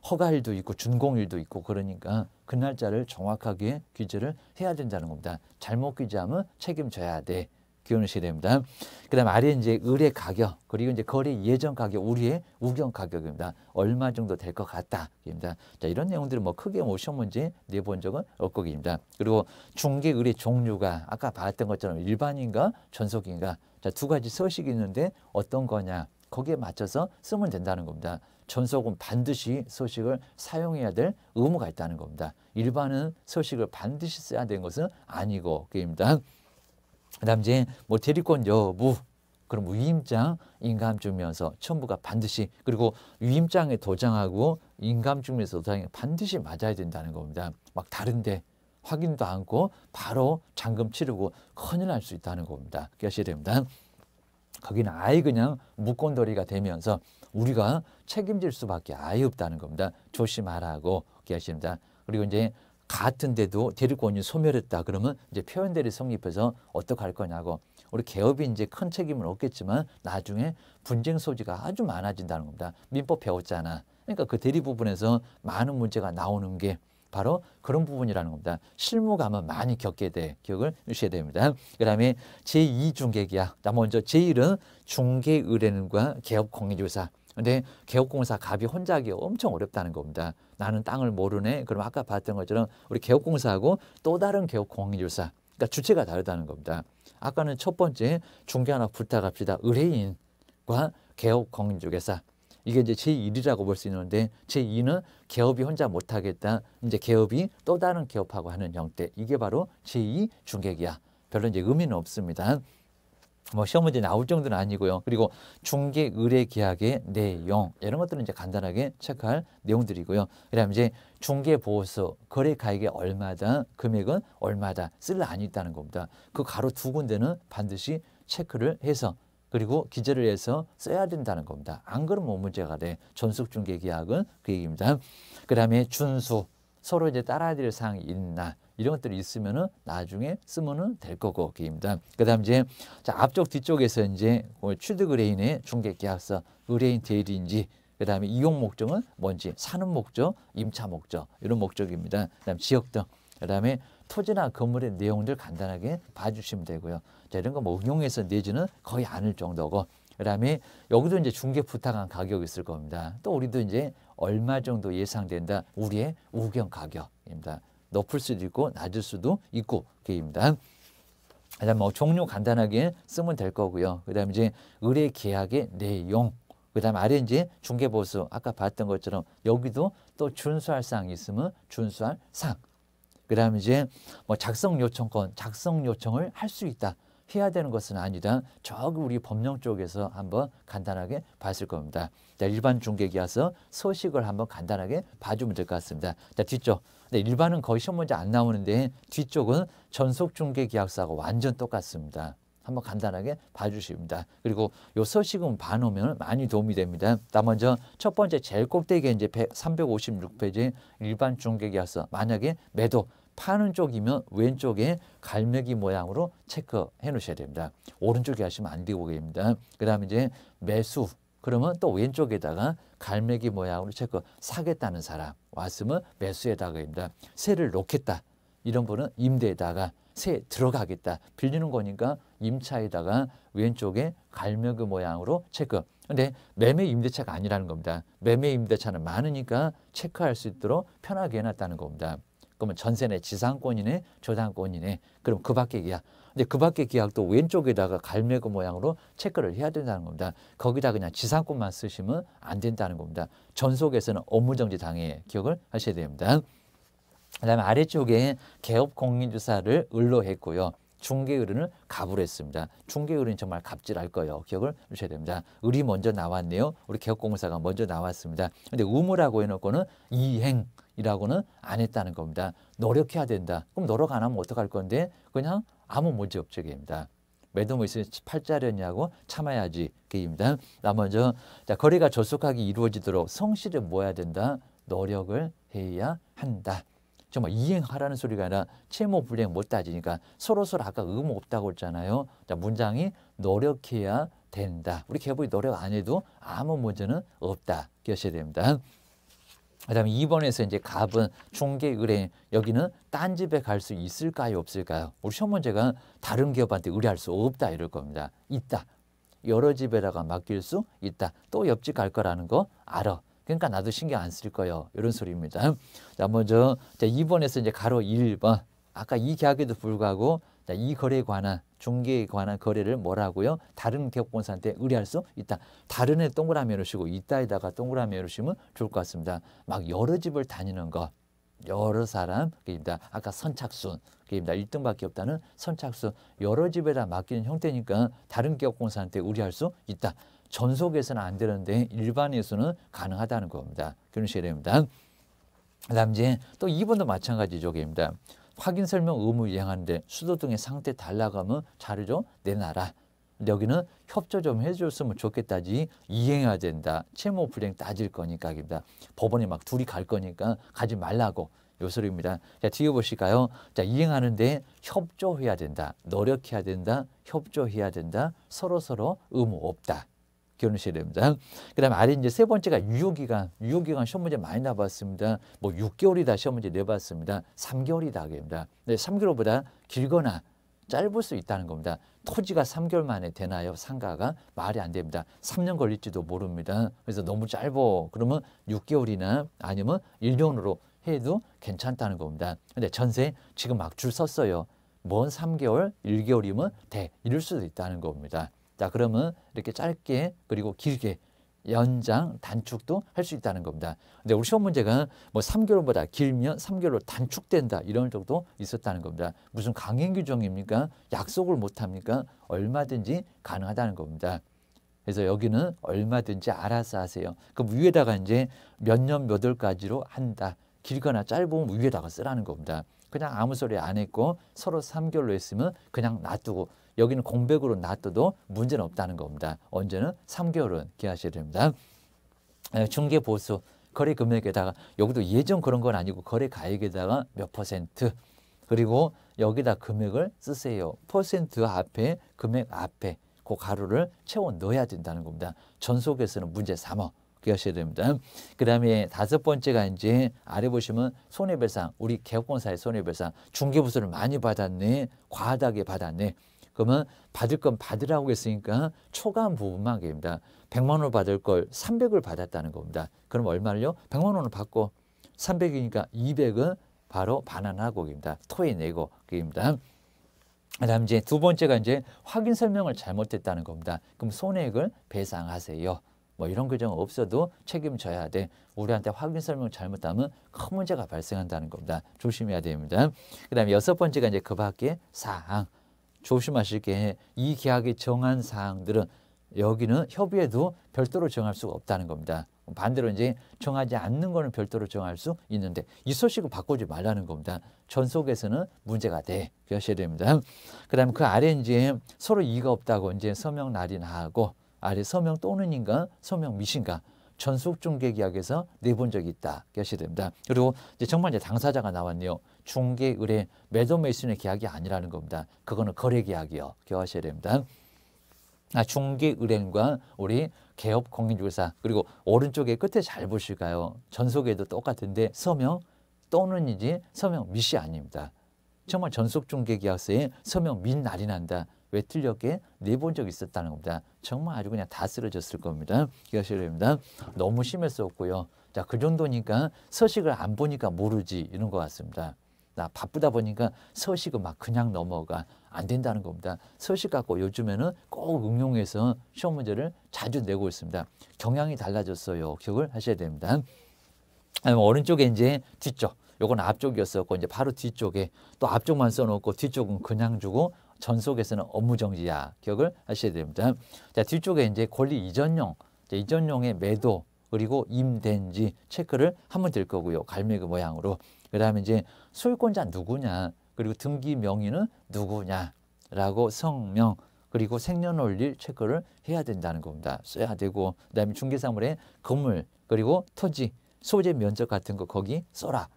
허가일도 있고 준공일도 있고 그러니까 그 날짜를 정확하게 기재를 해야 된다는 겁니다. 잘못 기재하면 책임져야 돼. 기억하셔야 됩니다. 그 다음 아래 이제 의뢰 가격, 그리고 이제 거래 예정 가격, 우리의 우경 가격입니다. 얼마 정도 될 것 같다. 입니다. 자, 이런 내용들은 뭐 크게 뭐 시험 문제 내본 적은 없고 입니다. 그리고 중개 의뢰 종류가 아까 봤던 것처럼 일반인가 전속인가. 자, 두 가지 서식이 있는데 어떤 거냐. 거기에 맞춰서 쓰면 된다는 겁니다. 전속은 반드시 서식을 사용해야 될 의무가 있다는 겁니다. 일반은 서식을 반드시 써야 되는 것은 아니고, 그입니다. 그다음 이제 뭐 대리권 여부, 그럼 위임장, 인감증명서 첨부가 반드시, 그리고 위임장에 도장하고 인감증명서 도장이 반드시 맞아야 된다는 겁니다. 막 다른데 확인도 않고 바로 잔금 치르고 큰일 날 수 있다는 겁니다. 기억하셔야 됩니다. 거기는 아예 그냥 무건더리가 되면서 우리가 책임질 수밖에 아예 없다는 겁니다. 조심하라고 기억하십니다. 그리고 이제 같은데도 대리권이 소멸했다 그러면 이제 표현대리 성립해서 어떻게 할 거냐고, 우리 개업이 이제 큰 책임은 없겠지만 나중에 분쟁 소지가 아주 많아진다는 겁니다. 민법 배웠잖아. 그러니까 그 대리 부분에서 많은 문제가 나오는 게 바로 그런 부분이라는 겁니다. 실무감은 많이 겪게 돼. 기억을 주셔야 됩니다. 그 다음에 제2중개계약. 먼저 제1은 중개의뢰인과 개업공인조사. 근데 개업공사 갑이 혼자 하기 엄청 어렵다는 겁니다. 나는 땅을 모르네. 그럼 아까 봤던 것처럼 우리 개업공사하고 또 다른 개업공인조사. 그러니까 주체가 다르다는 겁니다. 아까는 첫 번째 중개 하나 부탁합시다. 의뢰인과 개업공인조사. 이게 이제 제1이라고 볼 수 있는데 제2는 개업이 혼자 못하겠다. 이제 개업이 또 다른 개업하고 하는 형태. 이게 바로 제2 중개계약. 별로 이제 의미는 없습니다. 뭐 시험 문제 나올 정도는 아니고요. 그리고 중개 의뢰 계약의 내용 이런 것들은 이제 간단하게 체크할 내용들이고요. 그다음 이제 중개 보호서 거래 가액이 얼마다, 금액은 얼마다 쓸 안이 있다는 겁니다. 그 가로 두 군데는 반드시 체크를 해서 그리고 기재를 해서 써야 된다는 겁니다. 안 그러면 문제가 돼. 전속중개계약은 그 얘기입니다. 그 다음에 준수, 서로 이제 따라야 될 사항이 있나 이런 것들이 있으면은 나중에 쓰면은 될 거고 그 얘기입니다. 그 다음 이제 자, 앞쪽 뒤쪽에서 이제 취득 의뢰인의 중개계약서, 의뢰인 대리인지, 그 다음에 이용 목적은 뭔지, 사는 목적, 임차 목적 이런 목적입니다. 그 다음 지역 등, 그 다음에 토지나 건물의 내용들 간단하게 봐주시면 되고요. 자, 이런 거 뭐 응용해서 내지는 거의 않을 정도고, 그 다음에 여기도 이제 중개 부탁한 가격이 있을 겁니다. 또 우리도 이제 얼마 정도 예상된다. 우리의 우경 가격입니다. 높을 수도 있고 낮을 수도 있고 그입니다. 그다음 뭐 종류 간단하게 쓰면 될 거고요. 그다음 이제 의뢰 계약의 내용. 그다음 아래 이제 중개보수 아까 봤던 것처럼 여기도 또 준수할 사항이 있으면 준수할 사항. 그다음 이제 뭐 작성 요청권, 작성 요청을 할 수 있다. 해야 되는 것은 아니다. 저기 우리 법령 쪽에서 한번 간단하게 봤을 겁니다. 자, 일반 중개계약서 서식을 한번 간단하게 봐주면 될 것 같습니다. 자, 뒤쪽. 네, 일반은 거의 시험 문제 안 나오는데 뒤쪽은 전속중개계약서하고 완전 똑같습니다. 한번 간단하게 봐주십니다. 그리고 요 서식은 봐놓으면 많이 도움이 됩니다. 자, 먼저 첫 번째 제일 꼭대기에 이제 356페이지 일반 중개계약서. 만약에 매도 파는 쪽이면 왼쪽에 갈매기 모양으로 체크해 놓으셔야 됩니다. 오른쪽에 하시면 안 되고 계십니다. 그 다음에 이제 매수. 그러면 또 왼쪽에다가 갈매기 모양으로 체크. 사겠다는 사람 왔으면 매수에다가입니다. 세를 놓겠다. 이런 분은 임대에다가 세 들어가겠다. 빌리는 거니까 임차에다가 왼쪽에 갈매기 모양으로 체크. 근데 매매 임대차가 아니라는 겁니다. 매매 임대차는 많으니까 체크할 수 있도록 편하게 해놨다는 겁니다. 그러면 전세네, 지상권이네, 저당권이네. 그럼 그 밖의 계약. 근데 그 밖의 계약도 왼쪽에다가 갈매기 모양으로 체크를 해야 된다는 겁니다. 거기다 그냥 지상권만 쓰시면 안 된다는 겁니다. 전속에서는 업무정지 당해 기억을 하셔야 됩니다. 그다음에 아래쪽에 개업공인주사를 을로 했고요. 중개의뢰인을 갑으로 했습니다. 중개의뢰인 정말 갑질할 거예요. 기억을 주셔야 됩니다. 을이 먼저 나왔네요. 우리 개업공사가 먼저 나왔습니다. 근데 의무라고 해놓고는 이행이라고는 안 했다는 겁니다. 노력해야 된다. 그럼 노력 안 하면 어떡할 건데 그냥 아무 문제 없죠입니다. 매도 있으면 팔자려냐고 참아야지 그입니다. 나 먼저 자, 거래가 조속하게 이루어지도록 성실히 모아야 된다. 노력을 해야 한다. 정말 이행하라는 소리가 아니라 채무 불이행 못 따지니까 서로 아까 의무 없다고 했잖아요. 자, 문장이 노력해야 된다. 우리 개업이 노력 안 해도 아무 문제는 없다. 기억하셔야 됩니다. 그다음에 2번에서 이제 갑은 중개 의뢰인 여기는 딴 집에 갈 수 있을까요, 없을까요? 우리 시험 문제가 다른 기업한테 의뢰할 수 없다 이럴 겁니다. 있다. 여러 집에다가 맡길 수 있다. 또 옆집 갈 거라는 거 알아. 그러니까 나도 신경 안 쓸 거예요. 이런 소리입니다. 자, 먼저 자, 2번에서 이제 가로 1번. 아까 이 계약에도 불구하고 자, 이 거래에 관한 중개에 관한 거래를 뭐라고요? 다른 개업공사한테 의뢰할 수 있다. 다른 애 동그라미 놓으시고 있다에다가 동그라미 놓으시면 좋을 것 같습니다. 막 여러 집을 다니는 거. 여러 사람, 그입니다. 아까 선착순, 그입니다. 1등밖에 없다는 선착순, 여러 집에다 맡기는 형태니까 다른 기업공사한테 의뢰할 수 있다. 전속에서는 안 되는데 일반에서는 가능하다는 겁니다. 기억하셔야 됩니다. 그다음 이제 또 2번도 마찬가지죠, 그입니다. 확인 설명 의무 이행하는데 수도 등의 상태 달라가면 자료 좀 내놔라. 여기는 협조 좀 해줬으면 좋겠다지 이행해야 된다. 채무 불이행 따질 거니까입니다. 법원에 막 둘이 갈 거니까 가지 말라고 요 소리입니다. 자, 뒤에 보실까요? 자, 이행하는데 협조해야 된다. 노력해야 된다. 협조해야 된다. 서로 의무 없다. 기억하셔야 됩니다. 그 다음에 아래 이제 세 번째가 유효기간. 유효기간 시험 문제 많이 나봤습니다. 뭐 6개월이다 시험 문제 내봤습니다. 3개월이다. 합니다. 네, 3개월보다 길거나 짧을 수 있다는 겁니다. 토지가 3개월 만에 되나요? 상가가 말이 안 됩니다. 3년 걸릴지도 모릅니다. 그래서 너무 짧어. 그러면 6개월이나 아니면 1년으로 해도 괜찮다는 겁니다. 근데 전세 지금 막 줄 섰어요. 뭔 3개월, 1개월이면 돼. 이럴 수도 있다는 겁니다. 자, 그러면 이렇게 짧게 그리고 길게 연장, 단축도 할 수 있다는 겁니다. 근데 우리 시험 문제가 뭐 3개월보다 길면 3개월로 단축된다 이런 적도 있었다는 겁니다. 무슨 강행 규정입니까? 약속을 못 합니까? 얼마든지 가능하다는 겁니다. 그래서 여기는 얼마든지 알아서 하세요. 그럼 위에다가 이제 몇 년 몇 월까지로 한다. 길거나 짧으면 위에다가 쓰라는 겁니다. 그냥 아무 소리 안 했고 서로 3개월로 했으면 그냥 놔두고 여기는 공백으로 놔둬도 문제는 없다는 겁니다. 언제는 3개월은 기하셔야 됩니다. 중개보수 거래 금액에다가 여기도 예전 그런 건 아니고 거래 가액에다가 몇 퍼센트 그리고 여기다 금액을 쓰세요. 퍼센트 앞에 금액 앞에 그 가로를 채워 넣어야 된다는 겁니다. 전속에서는 문제 3호 기하셔야 됩니다. 그 다음에 5번째가 이제 아래 보시면 손해배상 우리 개업공사의 손해배상 중개보수를 많이 받았네 과하게 받았네. 그러면 받을 건 받으라고 했으니까 초과한 부분만 합니다. 100만 원을 받을 걸 300을 받았다는 겁니다. 그럼 얼마를요? 100만 원을 받고 300이니까 200은 바로 반환하고 입니다. 토해내고 그입니다. 그다음 이제 두 번째가 이제 확인 설명을 잘못했다는 겁니다. 그럼 손해액을 배상하세요. 뭐 이런 규정 없어도 책임져야 돼. 우리한테 확인 설명 잘못하면 큰 문제가 발생한다는 겁니다. 조심해야 됩니다. 그다음에 6번째가 이제 그 밖에 사항. 조심하실 게 이 계약에 정한 사항들은 여기는 협의에도 별도로 정할 수가 없다는 겁니다. 반대로 이제 정하지 않는 거는 별도로 정할 수 있는데 이 소식을 바꾸지 말라는 겁니다. 전속에서는 문제가 돼. 기억하셔야 됩니다. 그 다음에 그 아래 이제 서로 이의가 없다고 이제 서명 날인하고 아래 서명 또는인가 서명 미신가 전속중개계약에서 내본 적이 있다. 기억하셔야 됩니다. 그리고 이제 정말 이제 당사자가 나왔네요. 중개, 의뢰, 매도 매수인의 계약이 아니라는 겁니다. 그거는 거래계약이요. 기억하셔야 됩니다. 중개, 의뢰인과 우리 개업 공인중개사 그리고 오른쪽에 끝에 잘 보실까요? 전속에도 똑같은데 서명 또는이지 서명 미시 아닙니다. 정말 전속중개계약서에 서명 민 날인한다. 왜 틀렸게 내본 적이 있었다는 겁니다. 정말 아주 그냥 다 쓰러졌을 겁니다. 기억하셔야 됩니다. 너무 심했었고요. 자, 그 정도니까 서식을 안 보니까 모르지 이런 것 같습니다. 나 바쁘다 보니까 서식은 막 그냥 넘어가 안 된다는 겁니다. 서식 갖고 요즘에는 꼭 응용해서 시험 문제를 자주 내고 있습니다. 경향이 달라졌어요. 기억을 하셔야 됩니다. 오른쪽에 이제 뒤쪽, 요건 앞쪽이었었고 이제 바로 뒤쪽에 또 앞쪽만 써놓고 뒤쪽은 그냥 주고 전속에서는 업무정지야. 기억을 하셔야 됩니다. 자, 뒤쪽에 이제 권리 이전용, 이전용의 매도 그리고 임대인지 체크를 하면 될 거고요. 갈매기 모양으로. 그 다음에 이제 소유권자 누구냐, 그리고 등기 명의는 누구냐라고 성명, 그리고 생년월일 체크를 해야 된다는 겁니다. 써야 되고, 그 다음에 중개사물의 건물, 그리고 토지, 소재 면적 같은 거 거기 써라.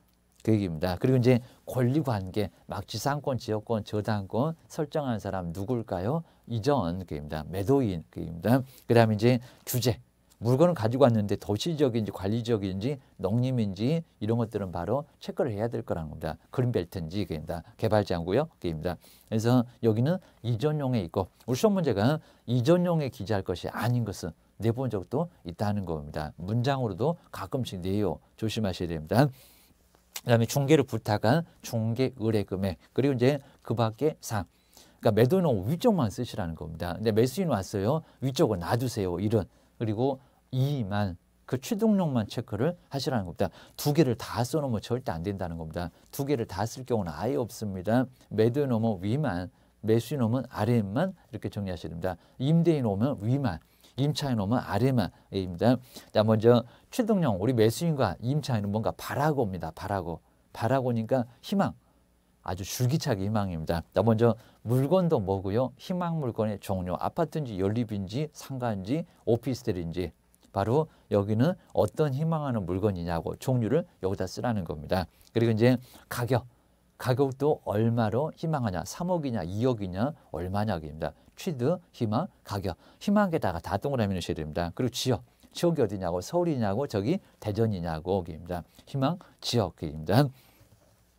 그 얘기입니다. 그리고 이제 권리관계, 막 지상권, 지역권, 저당권 설정한 사람 누굴까요? 이전, 그입니다. 매도인, 그입니다. 그 다음에 이제 규제. 물건을 가지고 왔는데 도시적인지 관리적인지 농림인지 이런 것들은 바로 체크를 해야 될 거라는 겁니다. 그린벨트인지 그입니다. 개발장고요. 그입니다. 그래서 여기는 이전용에 있고 우리 시험 문제가 이전용에 기재할 것이 아닌 것은 내본 적도 있다는 겁니다. 문장으로도 가끔씩 내요. 조심하셔야 됩니다. 그다음에 중개를 부탁한 중개 의뢰 금액 그리고 이제 그 밖에 상. 그러니까 매도인은 위쪽만 쓰시라는 겁니다. 근데 매수인 왔어요. 위쪽은 놔두세요. 이런. 그리고 이의만 그 취득용만 체크를 하시라는 겁니다. 두 개를 다 써놓으면 절대 안 된다는 겁니다. 두 개를 다 쓸 경우는 아예 없습니다. 매도인 오면 위만, 매수인 오면 아래만 이렇게 정리하셔야 됩니다. 임대인 오면 위만, 임차인 오면 아래만입니다. 자, 먼저 취득용, 우리 매수인과 임차인은 뭔가 바라고 옵니다. 바라고니까 희망, 아주 줄기차게 희망입니다. 자, 먼저 물건도 뭐고요? 희망 물건의 종류, 아파트인지 연립인지 상가인지 오피스텔인지, 바로 여기는 어떤 희망하는 물건이냐고 종류를 여기다 쓰라는 겁니다. 그리고 이제 가격도 얼마로 희망하냐, 3억이냐 2억이냐 얼마냐입니다. 취득, 희망, 가격, 희망에다가 다 동그라미 넣으셔야 됩니다. 그리고 지역이 어디냐고, 서울이냐고, 저기 대전이냐고입니다. 희망, 지역입니다.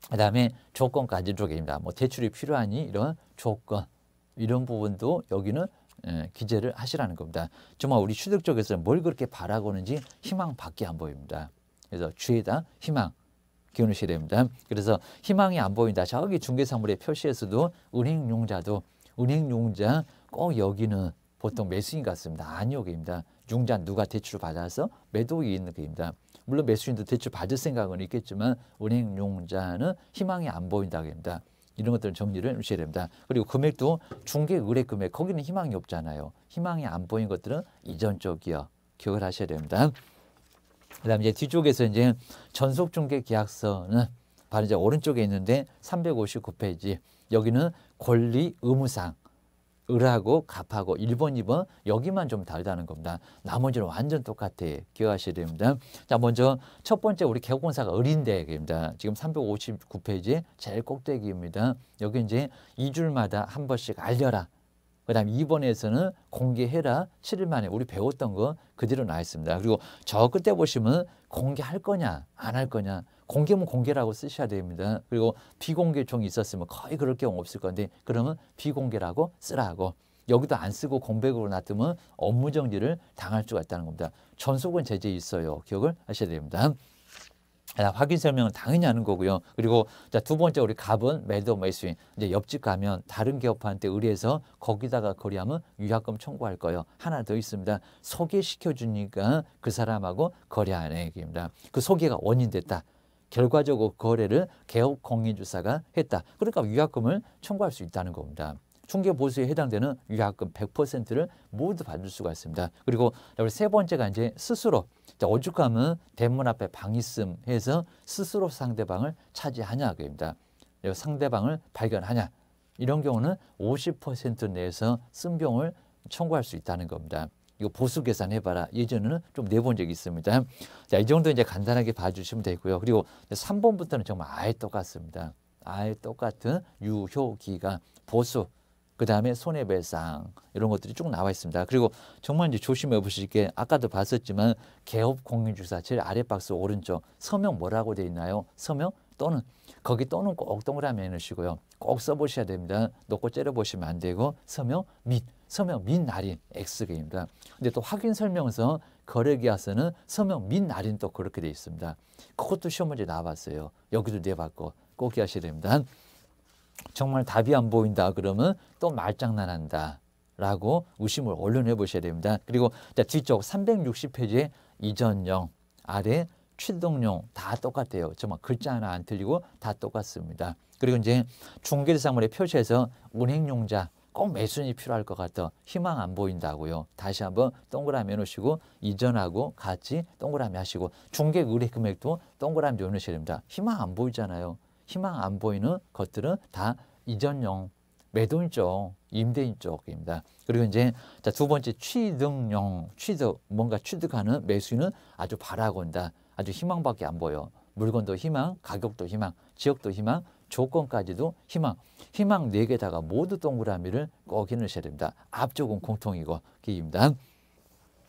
그다음에 조건까지 쪽입니다. 뭐 대출이 필요하니 이런 조건, 이런 부분도 여기는 기재를 하시라는 겁니다. 정말 우리 취득 쪽에서 뭘 그렇게 바라고는지 희망밖에 안 보입니다. 그래서 주에다 희망 기울이셔야 됩니다. 그래서 희망이 안 보인다. 저기 중개사물의 표시에서도 은행용자 꼭 여기는 보통 매수인 같습니다. 아니요, 입니다. 융자 누가 대출을 받아서 매도에 있는 겁니다. 물론 매수인도 대출 받을 생각은 있겠지만 은행용자는 희망이 안 보인다고 합니다. 이런 것들은 정리를 하셔야 됩니다. 그리고 금액도 중개 의뢰 금액, 거기는 희망이 없잖아요. 희망이 안 보인 것들은 이전 쪽이요. 기억을 하셔야 됩니다. 그다음에 이제 뒤쪽에서 이제 전속 중개 계약서는 바로 이제 오른쪽에 있는데 359페이지. 여기는 권리 의무상 을하고 갑하고 1번, 2번 여기만 좀 다르다는 겁니다. 나머지는 완전 똑같아요. 기억하셔야 됩니다. 자, 먼저 첫 번째 우리 개업공사가 을인데입니다. 지금 359페이지 제일 꼭대기입니다. 여기 이제 2줄마다 한 번씩 알려라. 그 다음 2번에서는 공개해라. 7일 만에 우리 배웠던 거 그대로 나와 있습니다. 그리고 저 끝에 보시면 공개할 거냐 안 할 거냐, 공개면 공개라고 쓰셔야 됩니다. 그리고 비공개종이 있었으면 거의 그럴 경우 없을 건데 그러면 비공개라고 쓰라고. 여기도 안 쓰고 공백으로 놔두면 업무 정지를 당할 수가 있다는 겁니다. 전속은 제재 있어요. 기억을 하셔야 됩니다. 확인 설명은 당연히 하는 거고요. 그리고 자, 두 번째 우리 갑은 매도 매수인. 이제 옆집 가면 다른 기업한테 의뢰해서 거기다가 거래하면 위약금 청구할 거예요. 하나 더 있습니다. 소개시켜 주니까 그 사람하고 거래하는 얘기입니다. 그 소개가 원인됐다. 결과적으로 거래를 개업 공인주사가 했다. 그러니까 위약금을 청구할 수 있다는 겁니다. 중개보수에 해당되는 위약금 100%를 모두 받을 수가 있습니다. 그리고 세 번째가 이제 스스로, 오죽하면 대문 앞에 방 있음 해서 스스로 상대방을 차지하냐 그입니다. 상대방을 발견하냐, 이런 경우는 50% 내에서 쓴병을 청구할 수 있다는 겁니다. 이거 보수 계산해봐라. 예전에는 좀 내본 적이 있습니다. 자, 이 정도 이제 간단하게 봐주시면 되고요. 그리고 3번부터는 정말 아예 똑같습니다. 아예 똑같은 유효기간, 보수, 그 다음에 손해배상, 이런 것들이 쭉 나와 있습니다. 그리고 정말 이제 조심해 보실 게 아까도 봤었지만 개업 공인주사 제일 아래 박스 오른쪽 서명 뭐라고 돼 있나요? 서명 또는, 거기 또는 꼭 동그라미 해놓으시고요. 꼭 써보셔야 됩니다. 놓고 째려보시면 안 되고 서명 및 날인 X개입니다. 근데 또 확인 설명서 거래계약서는 서명 및 날인 또 그렇게 돼 있습니다. 그것도 시험 문제 나와봤어요. 여기도 내봤고 꼭 기하셔야 됩니다. 정말 답이 안 보인다 그러면 또 말장난한다 라고 의심을 얼른 해보셔야 됩니다. 그리고 자, 뒤쪽 360페이지에 이전용, 아래 취득용 다 똑같아요. 정말 글자 하나 안 틀리고 다 똑같습니다. 그리고 이제 중개사물의 표시에서 은행용자 꼭 매수인이 필요할 것 같아 희망 안 보인다고요. 다시 한번 동그라미 해놓으시고 이전하고 같이 동그라미 하시고 중개 의뢰 금액도 동그라미 해놓으셔야 됩니다. 희망 안 보이잖아요. 희망 안 보이는 것들은 다 이전용, 매도인 쪽, 임대인 쪽입니다. 그리고 이제 자, 두 번째 취득용, 뭔가 취득하는 매수인은 아주 바라고 온다. 아주 희망밖에 안 보여. 물건도 희망, 가격도 희망, 지역도 희망, 조건까지도 희망. 희망 4개다가 모두 동그라미를 꼭 해놓으셔야 됩니다. 앞쪽은 공통이고 기입니다.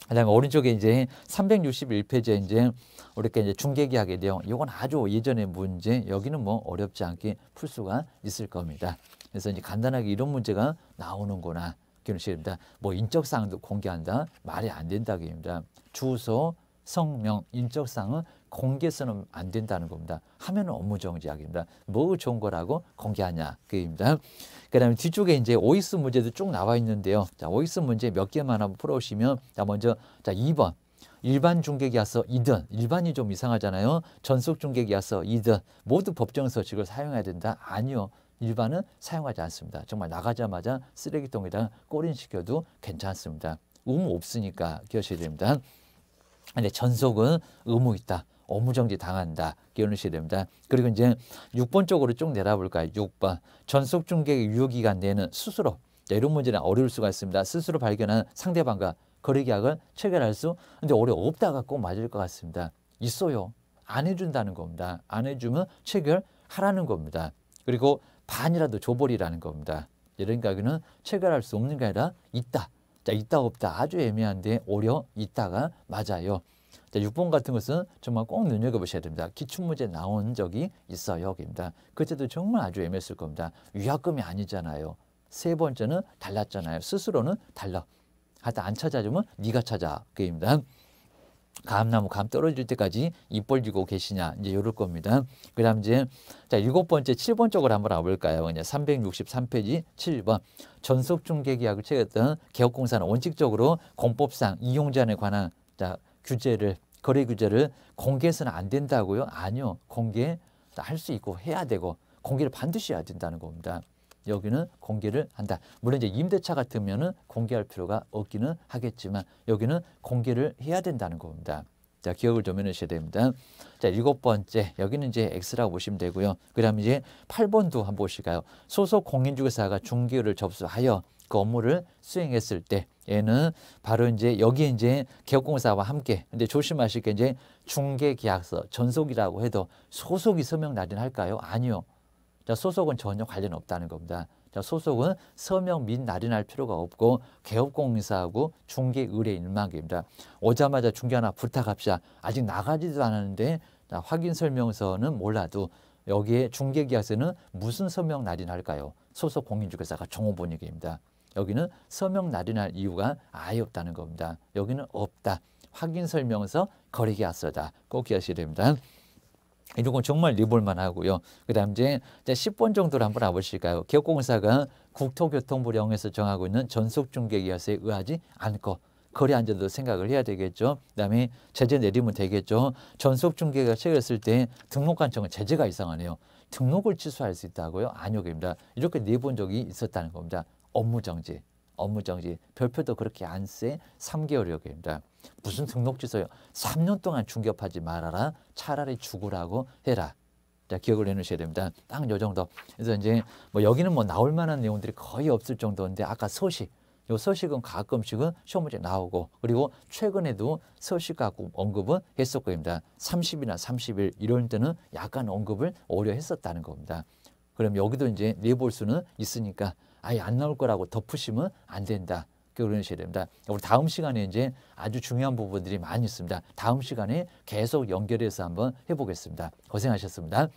그다음에 오른쪽에 이제 361페이지에 이제 이렇게 이제 중개계약의 내용, 이건 아주 예전의 문제, 여기는 뭐 어렵지 않게 풀 수가 있을 겁니다. 그래서 이제 간단하게 이런 문제가 나오는구나 기억하셔야 됩니다. 뭐 인적사항도 공개한다, 말이 안 된다기입니다. 주소, 성명, 인적사항은 공개서는 안 된다는 겁니다. 하면은 업무정지약입니다. 뭐 좋은 거라고 공개하냐 그입니다. 그다음에 뒤쪽에 이제 OX 문제도 쭉 나와 있는데요. 자, OX 문제 몇 개만 한번 풀어오시면, 자, 먼저 자 2번 일반 중개계약서 2등, 일반이 좀 이상하잖아요. 전속 중개계약서 2등, 모두 법정 서식을 사용해야 된다? 아니요. 일반은 사용하지 않습니다. 정말 나가자마자 쓰레기통에다 꼬린시켜도 괜찮습니다. 의무 없으니까 기억하셔야 됩니다. 근데 전속은 의무 있다. 업무정지 당한다. 기억하셔야 됩니다. 그리고 이제 6번 쪽으로 쭉 내려볼까요? 6번. 전속중개 유효기간 내는 스스로. 이런 문제는 어려울 수가 있습니다. 스스로 발견한 상대방과 거래계약을 체결할 수. 근데 어렵다가 꼭 맞을 것 같습니다. 있어요. 안 해준다는 겁니다. 안 해주면 체결하라는 겁니다. 그리고 반이라도 줘버리라는 겁니다. 그러니까 여기는 체결할 수 없는 게 아니라 있다. 자, 있다 없다 아주 애매한데 오히려 있다가 맞아요. 자, 6번 같은 것은 정말 꼭 눈여겨보셔야 됩니다. 기출문제 나온 적이 있어요. 여기입니다. 그때도 정말 아주 애매했을 겁니다. 위약금이 아니잖아요. 세 번째는 달랐잖아요. 스스로는 달라. 하여튼 안 찾아주면 네가 찾아. 그입니다. 감나무 감 떨어질 때까지 입 벌리고 계시냐 이제 이럴 겁니다. 그다음 이제 자 7번째 7번 쪽으로 한번 와볼까요? 그냥 363페이지 7번 전속중개계약을 체결했던 개업공사는 원칙적으로 공법상 이용제한에 관한 자 규제를 거래 규제를 공개해서는 안 된다고요? 아니요. 공개할 수 있고 해야 되고 공개를 반드시 해야 된다는 겁니다. 여기는 공개를 한다. 물론 이제 임대차 같으면은 공개할 필요가 없기는 하겠지만 여기는 공개를 해야 된다는 겁니다. 자, 기억을 좀 해놓으셔야 됩니다. 자, 7번째 여기는 이제 X라고 보시면 되고요. 그다음 이제 8번도 한번 보실까요? 소속 공인중개사가 중개를 접수하여 그 업무를 수행했을 때 얘는 바로 이제 여기에 이제 개업공사와 함께 근데 조심하실 게 이제 중개계약서 전속이라고 해도 소속이 서명 날인할까요? 아니요. 자, 소속은 전혀 관련 없다는 겁니다. 자, 소속은 서명 및 날인할 필요가 없고 개업공사하고 중개 의뢰 일망입니다. 오자마자 중개 하나 부탁합시다. 아직 나가지도 않았는데 자, 확인 설명서는 몰라도 여기에 중개계약서는 무슨 서명 날인할까요? 소속 공인중개사가 종업원익입니다. 여기는 서명 날인할 이유가 아예 없다는 겁니다. 여기는 없다. 확인 설명서 거래계약서다. 꼭 기억하셔야 됩니다. 이런 건 정말 리볼만 하고요. 그 다음 이제 10번 정도로 한번 와보실까요? 개업공사가 국토교통부령에서 정하고 있는 전속중개계약서에 의하지 않고 거래 안전도 생각을 해야 되겠죠. 그 다음에 제재 내리면 되겠죠. 전속중개계약 체결했을 때 등록관청은 제재가 이상하네요. 등록을 취소할 수 있다고요? 아니요. 입니다. 이렇게 내본 적이 있었다는 겁니다. 업무정지. 별표도 그렇게 안 세 3개월여기입니다. 무슨 등록 취소요? 3년 동안 중개업하지 말아라. 차라리 죽으라고 해라. 자, 기억을 해놓으셔야 됩니다. 딱 요 정도. 그래서 이제 뭐 여기는 뭐 나올 만한 내용들이 거의 없을 정도인데 아까 서식. 요 서식은 가끔씩은 시험 문제 나오고 그리고 최근에도 서식 갖고 언급은 했었고입니다. 30이나 30일 이럴 때는 약간 언급을 오려 했었다는 겁니다. 그럼 여기도 이제 내볼 수는 있으니까 아예 안 나올 거라고 덮으시면 안 된다. 그러셔야 됩니다. 우리 다음 시간에 이제 아주 중요한 부분들이 많이 있습니다. 다음 시간에 계속 연결해서 한번 해보겠습니다. 고생하셨습니다.